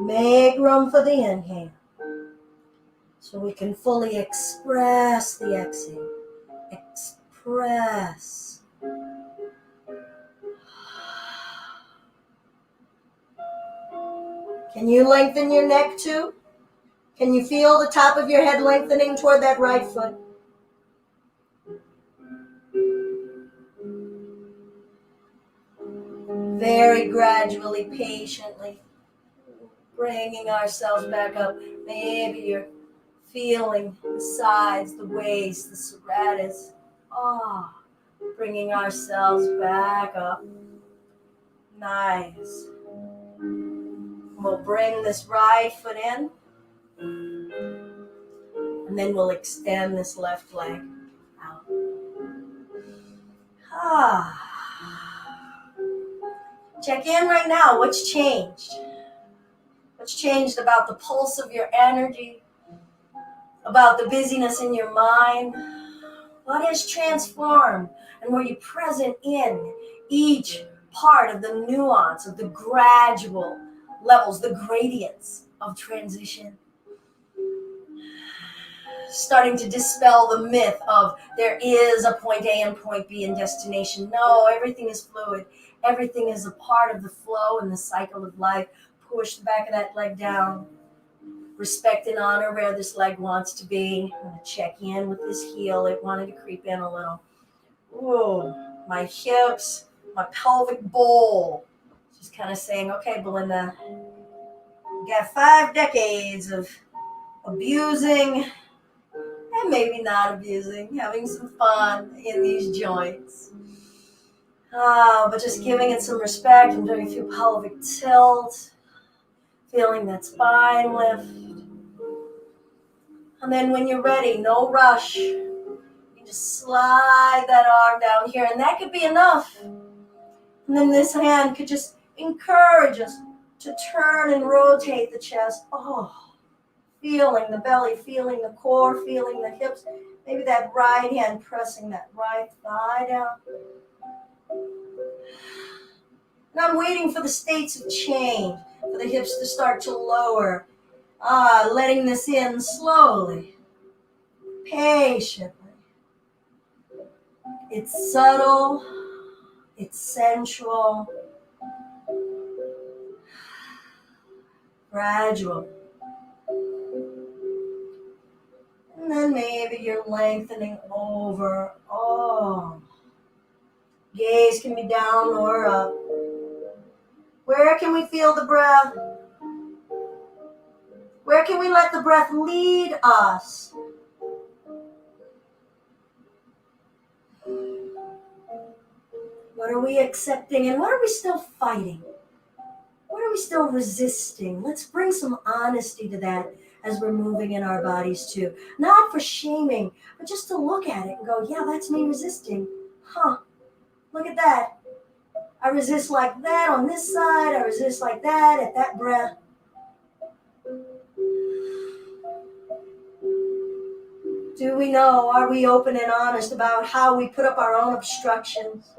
[SPEAKER 1] Make room for the inhale so we can fully express the exhale. Express. Can you lengthen your neck too? Can you feel the top of your head lengthening toward that right foot? Very gradually, patiently, bringing ourselves back up. Maybe you're feeling the sides, the waist, the serratus. Bringing ourselves back up. Nice. We'll bring this right foot in. And then we'll extend this left leg out. Check in right now. What's changed? What's changed about the pulse of your energy? about the busyness in your mind? What has transformed? And were you present in each part of the nuance of the gradual levels, the gradients of transition? Starting to dispel the myth of there is a point A and point B and destination. No, everything is fluid. Everything is a part of the flow and the cycle of life. Push the back of that leg down. Respect and honor where this leg wants to be. I'm going to check in with this heel. It wanted to creep in a little. Ooh, my hips, my pelvic bowl. Just kind of saying, okay, Belinda, you got 5 decades of abusing and maybe not abusing, having some fun in these joints. But just giving it some respect and doing a few pelvic tilt, feeling that spine lift. And then when you're ready, no rush. You just slide that arm down here, and that could be enough. And then this hand could just encourage us to turn and rotate the chest. Oh, feeling the belly, feeling the core, feeling the hips. Maybe that right hand pressing that right thigh down. And I'm waiting for the states of change, for the hips to start to lower. Letting this in slowly, patiently. It's subtle, it's sensual, gradual. And then maybe you're lengthening over. Oh, gaze can be down or up. Where can we feel the breath? Where can we let the breath lead us? What are we accepting and what are we still fighting? What are we still resisting? Let's bring some honesty to that as we're moving in our bodies too. Not for shaming, but just to look at it and go, yeah, that's me resisting. Look at that. I resist like that on this side. I resist like that at that breath. Do we know? Are we open and honest about how we put up our own obstructions?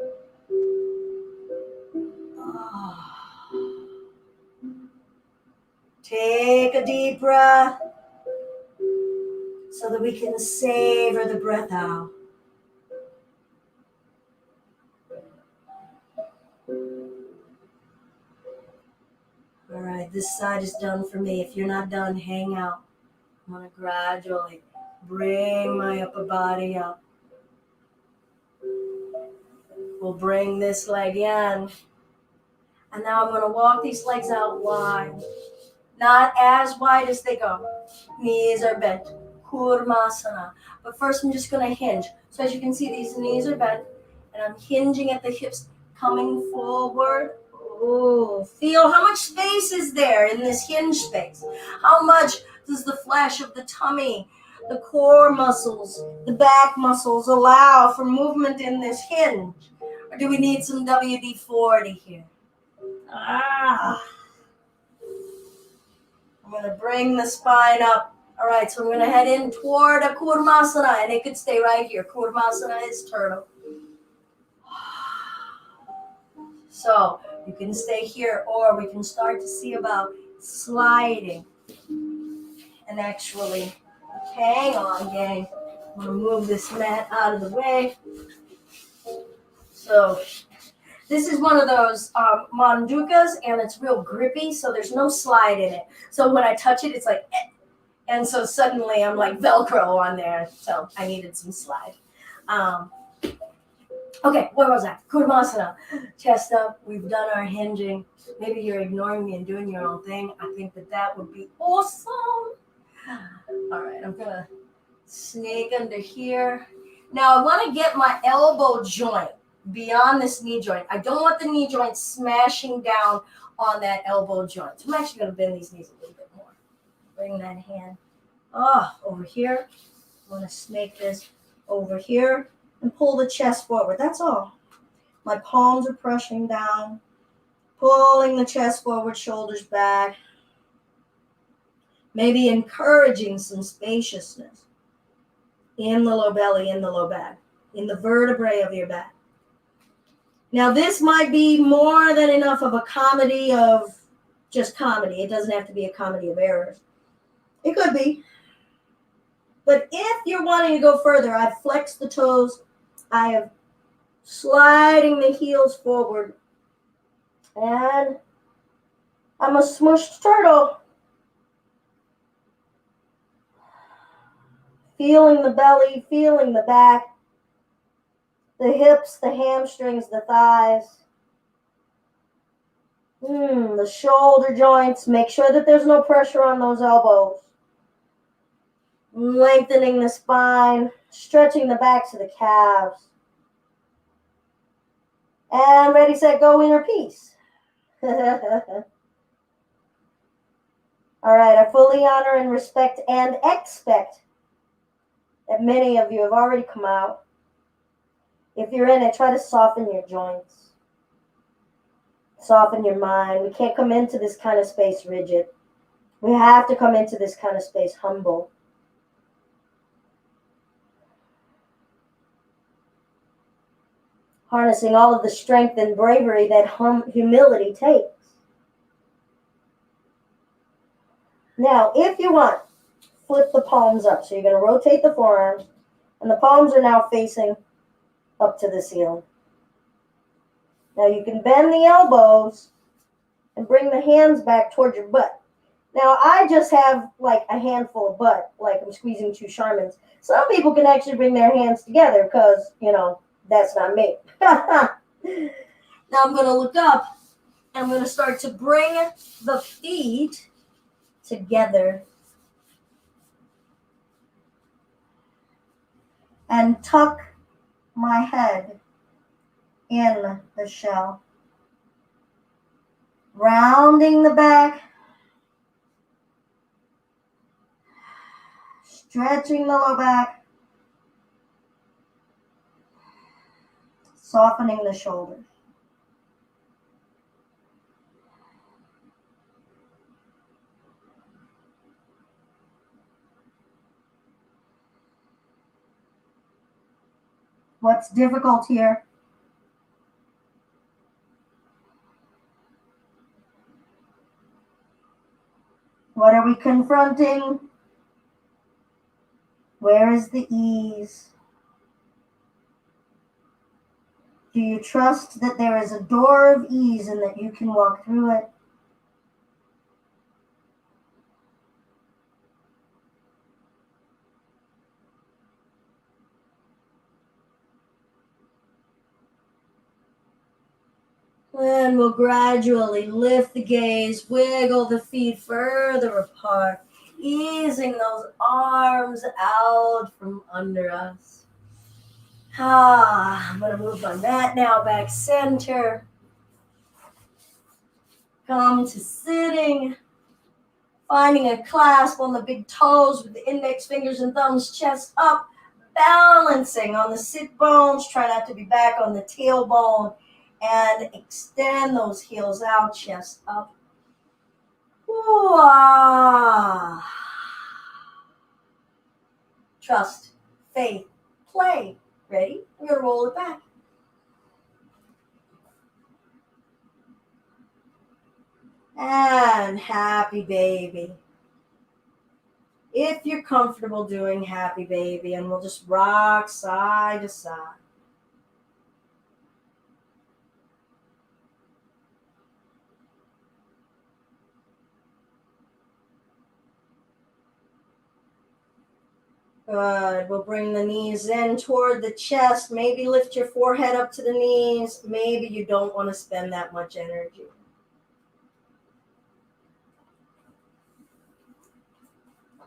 [SPEAKER 1] Take a deep breath so that we can savor the breath out. All right, this side is done for me. If you're not done, hang out. I'm going to gradually bring my upper body up. We'll bring this leg in. And now I'm going to walk these legs out wide. Not as wide as they go. Knees are bent. Kurmasana. But first I'm just going to hinge. So as you can see, these knees are bent. And I'm hinging at the hips, coming forward. Oh, feel how much space is there in this hinge space. How much does the flesh of the tummy, the core muscles, the back muscles allow for movement in this hinge? Or do we need some WD-40 here? I'm going to bring the spine up. All right, so I'm going to head in toward a Kurmasana, and it could stay right here. Kurmasana is turtle. So you can stay here, or we can start to see about sliding. And actually, hang on, gang. I'm going to move this mat out of the way. So this is one of those mandukas, and it's real grippy, so there's no slide in it. So when I touch it, it's like, eh. And so suddenly I'm like Velcro on there, so I needed some slide. Okay, where was I? Kurmasana. Chest up. We've done our hinging. Maybe you're ignoring me and doing your own thing. I think that would be awesome. All right, I'm going to snake under here. Now I want to get my elbow joint beyond this knee joint. I don't want the knee joint smashing down on that elbow joint. So I'm actually going to bend these knees a little bit more. Bring that hand over here. I want to snake this over here and pull the chest forward. That's all. My palms are pressing down, pulling the chest forward, shoulders back. Maybe encouraging some spaciousness in the low belly, in the low back, in the vertebrae of your back. Now, this might be more than enough of a comedy of just comedy. It doesn't have to be a comedy of errors. It could be. But if you're wanting to go further, I've flexed the toes. I have sliding the heels forward. And I'm a smushed turtle. Feeling the belly, feeling the back, the hips, the hamstrings, the thighs. The shoulder joints. Make sure that there's no pressure on those elbows. Lengthening the spine, stretching the backs of the calves. And ready, set, go, inner peace. All right, I fully honor and respect and expect that many of you have already come out. If you're in it, try to soften your joints. Soften your mind. We can't come into this kind of space rigid. We have to come into this kind of space humble. Harnessing all of the strength and bravery that humility takes. Now, if you want, flip the palms up. So you're going to rotate the forearms, and the palms are now facing up to the ceiling. Now you can bend the elbows and bring the hands back towards your butt. Now, I just have like a handful of butt, like I'm squeezing two Charmins. Some people can actually bring their hands together because, that's not me. Now I'm going to look up, and I'm going to start to bring the feet together and tuck my head in the shell. Rounding the back, stretching the low back, softening the shoulders. What's difficult here? What are we confronting? Where is the ease? Do you trust that there is a door of ease and that you can walk through it? And we'll gradually lift the gaze, wiggle the feet further apart, easing those arms out from under us. I'm going to move my mat now back center. Come to sitting, finding a clasp on the big toes with the index fingers and thumbs, chest up, balancing on the sit bones. Try not to be back on the tailbone. And extend those heels out, chest up. Trust, faith, play. Ready? I'm going to roll it back. And happy baby. If you're comfortable doing happy baby, and we'll just rock side to side. Good. We'll bring the knees in toward the chest. Maybe lift your forehead up to the knees. Maybe you don't want to spend that much energy.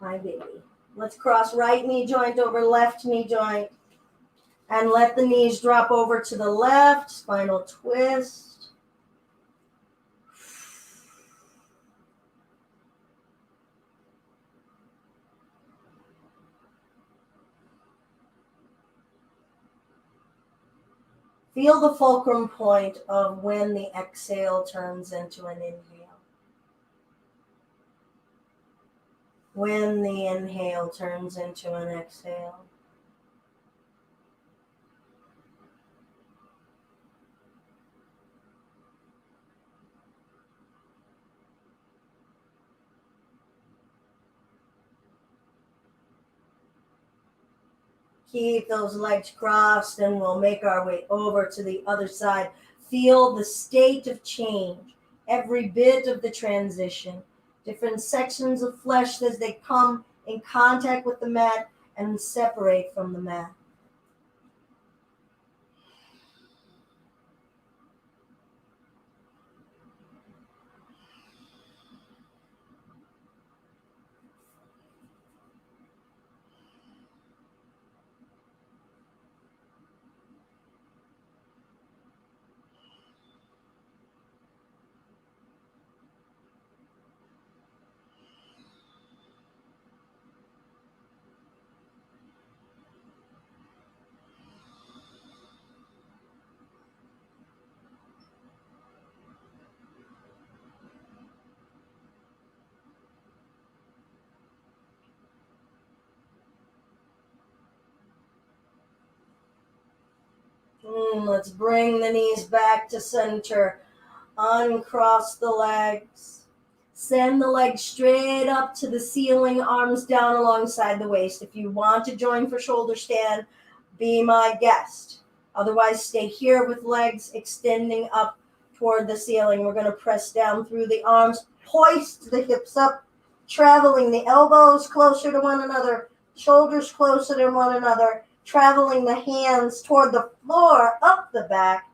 [SPEAKER 1] Hi, baby. Let's cross right knee joint over left knee joint. And let the knees drop over to the left. Spinal twist. Feel the fulcrum point of when the exhale turns into an inhale. when the inhale turns into an exhale. Keep those legs crossed, and we'll make our way over to the other side. Feel the state of change, every bit of the transition, different sections of flesh as they come in contact with the mat and separate from the mat. Let's bring the knees back to center. Uncross the legs. Send the legs straight up to the ceiling, arms down alongside the waist. If you want to join for shoulder stand, be my guest. Otherwise, stay here with legs extending up toward the ceiling. We're going to press down through the arms, hoist the hips up, traveling the elbows closer to one another, shoulders closer to one another, traveling the hands toward the floor, up the back,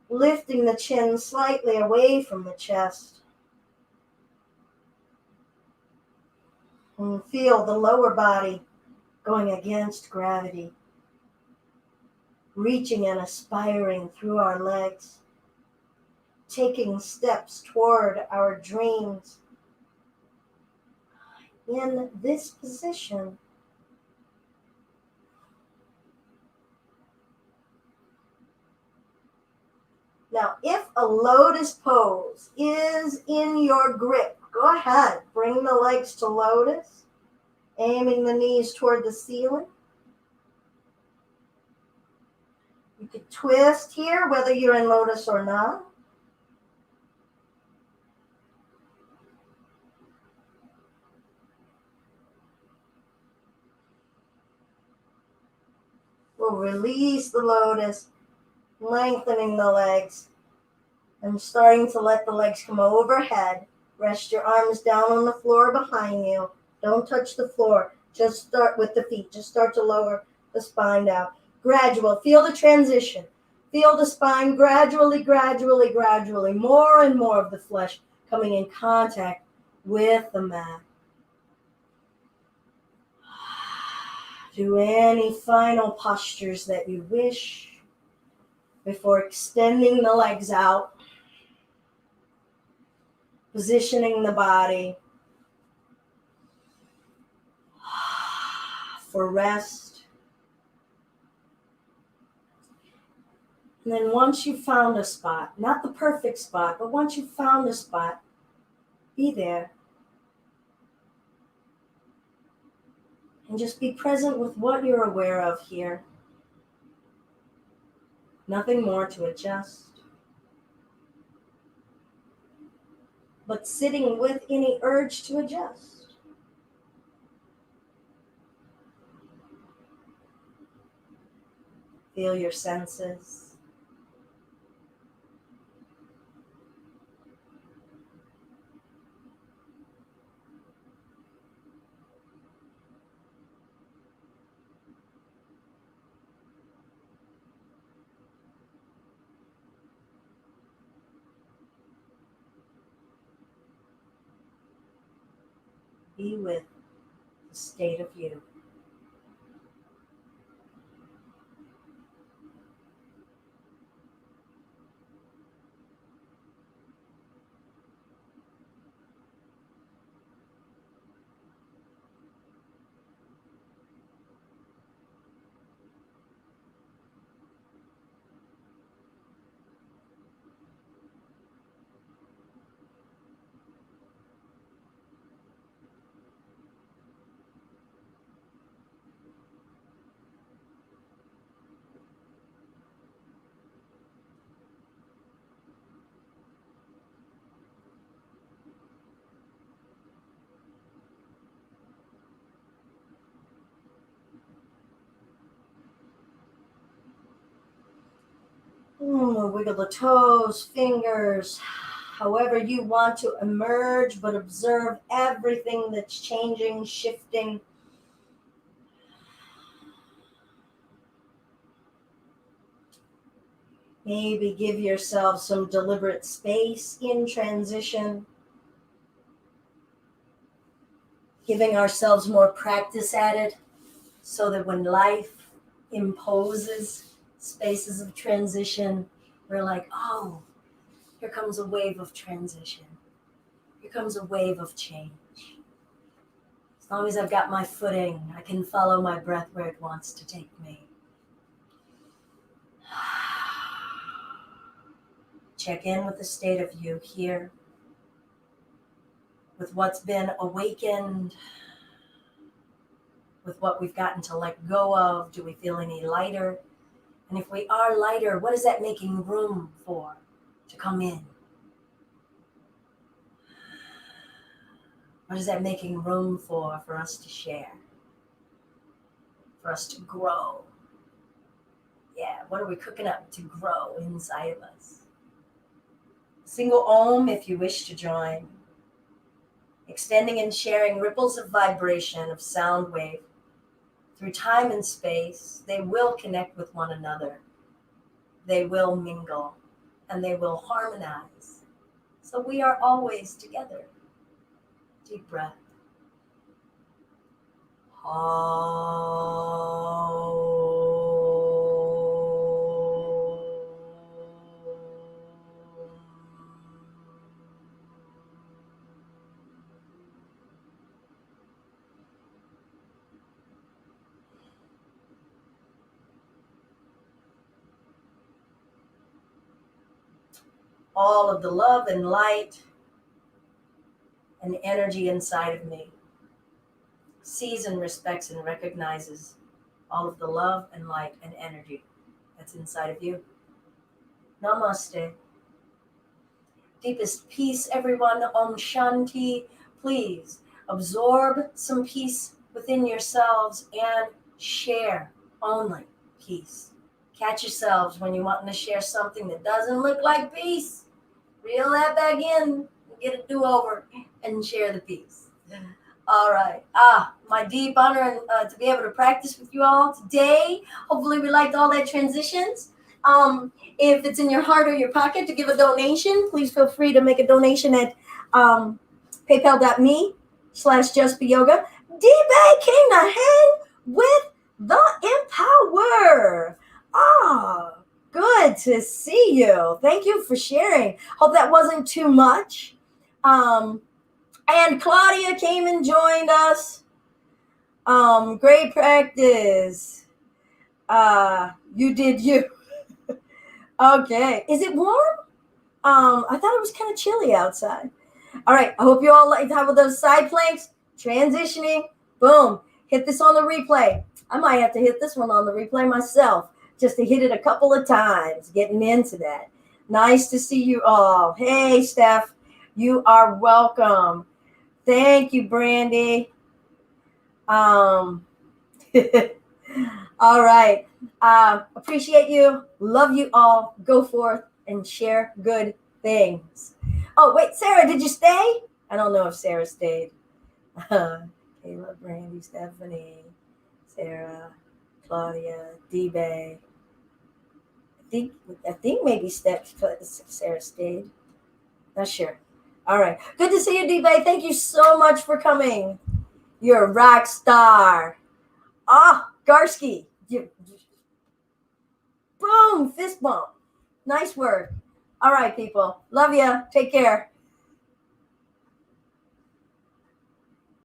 [SPEAKER 1] lifting the chin slightly away from the chest. And feel the lower body going against gravity, reaching and aspiring through our legs, taking steps toward our dreams. In this position, now, if a lotus pose is in your grip, go ahead, bring the legs to lotus, aiming the knees toward the ceiling. You could twist here, whether you're in lotus or not. We'll release the lotus, lengthening the legs, and starting to let the legs come overhead. Rest your arms down on the floor behind you. Don't touch the floor. Just start with the feet. Just start to lower the spine down. Gradual. Feel the transition. Feel the spine gradually, more and more of the flesh coming in contact with the mat. Do any final postures that you wish before extending the legs out, positioning the body for rest. And then once you've found a spot, not the perfect spot, but once you've found a spot, be there. And just be present with what you're aware of here. Nothing more to adjust. But sitting with any urge to adjust. Feel your senses. Be with the state of you. Wiggle the toes, fingers, however you want to emerge, but observe everything that's changing, shifting. Maybe give yourself some deliberate space in transition, giving ourselves more practice at it so that when life imposes spaces of transition, we're like, oh, here comes a wave of transition. Here comes a wave of change. As long as I've got my footing, I can follow my breath where it wants to take me. Check in with the state of you here, with what's been awakened, with what we've gotten to let go of. Do we feel any lighter? And if we are lighter, what is that making room for to come in? What is that making room for us to share? For us to grow? Yeah, what are we cooking up to grow inside of us? Single Om if you wish to join. Extending and sharing ripples of vibration, of sound wave. Through time and space, they will connect with one another. They will mingle and they will harmonize. So we are always together. Deep breath. All of the love and light and energy inside of me sees and respects and recognizes all of the love and light and energy that's inside of you. Namaste. Deepest peace, everyone. Om Shanti. Please absorb some peace within yourselves and share only peace. Catch yourselves when you're wanting to share something that doesn't look like peace. Reel that back in, get a do-over, and share the peace. All right. My deep honor to be able to practice with you all today. Hopefully we liked all that transitions. If it's in your heart or your pocket to give a donation, please feel free to make a donation at paypal.me/justbeyoga. D-Bay came to hang with the Empower. Good to see you. Thank you for sharing. Hope that wasn't too much. And Claudia came and joined us. Great practice. You did you. Okay. Is it warm? I thought it was kind of chilly outside. All right. I hope you all liked how with those side planks, transitioning. Boom. Hit this on the replay. I might have to hit this one on the replay myself, just to hit it a couple of times, getting into that. Nice to see you all. Hey, Steph, you are welcome. Thank you, Brandy. All right. Appreciate you. Love you all. Go forth and share good things. Oh, wait, Sarah, did you stay? I don't know if Sarah stayed. Kayla, Brandy, Stephanie, Sarah, Claudia, D-Bay. I think maybe Sarah stayed. Not sure. All right. Good to see you, D-Bay. Thank you so much for coming. You're a rock star. Garsky. Boom. Fist bump. Nice work. All right, people. Love ya. Take care.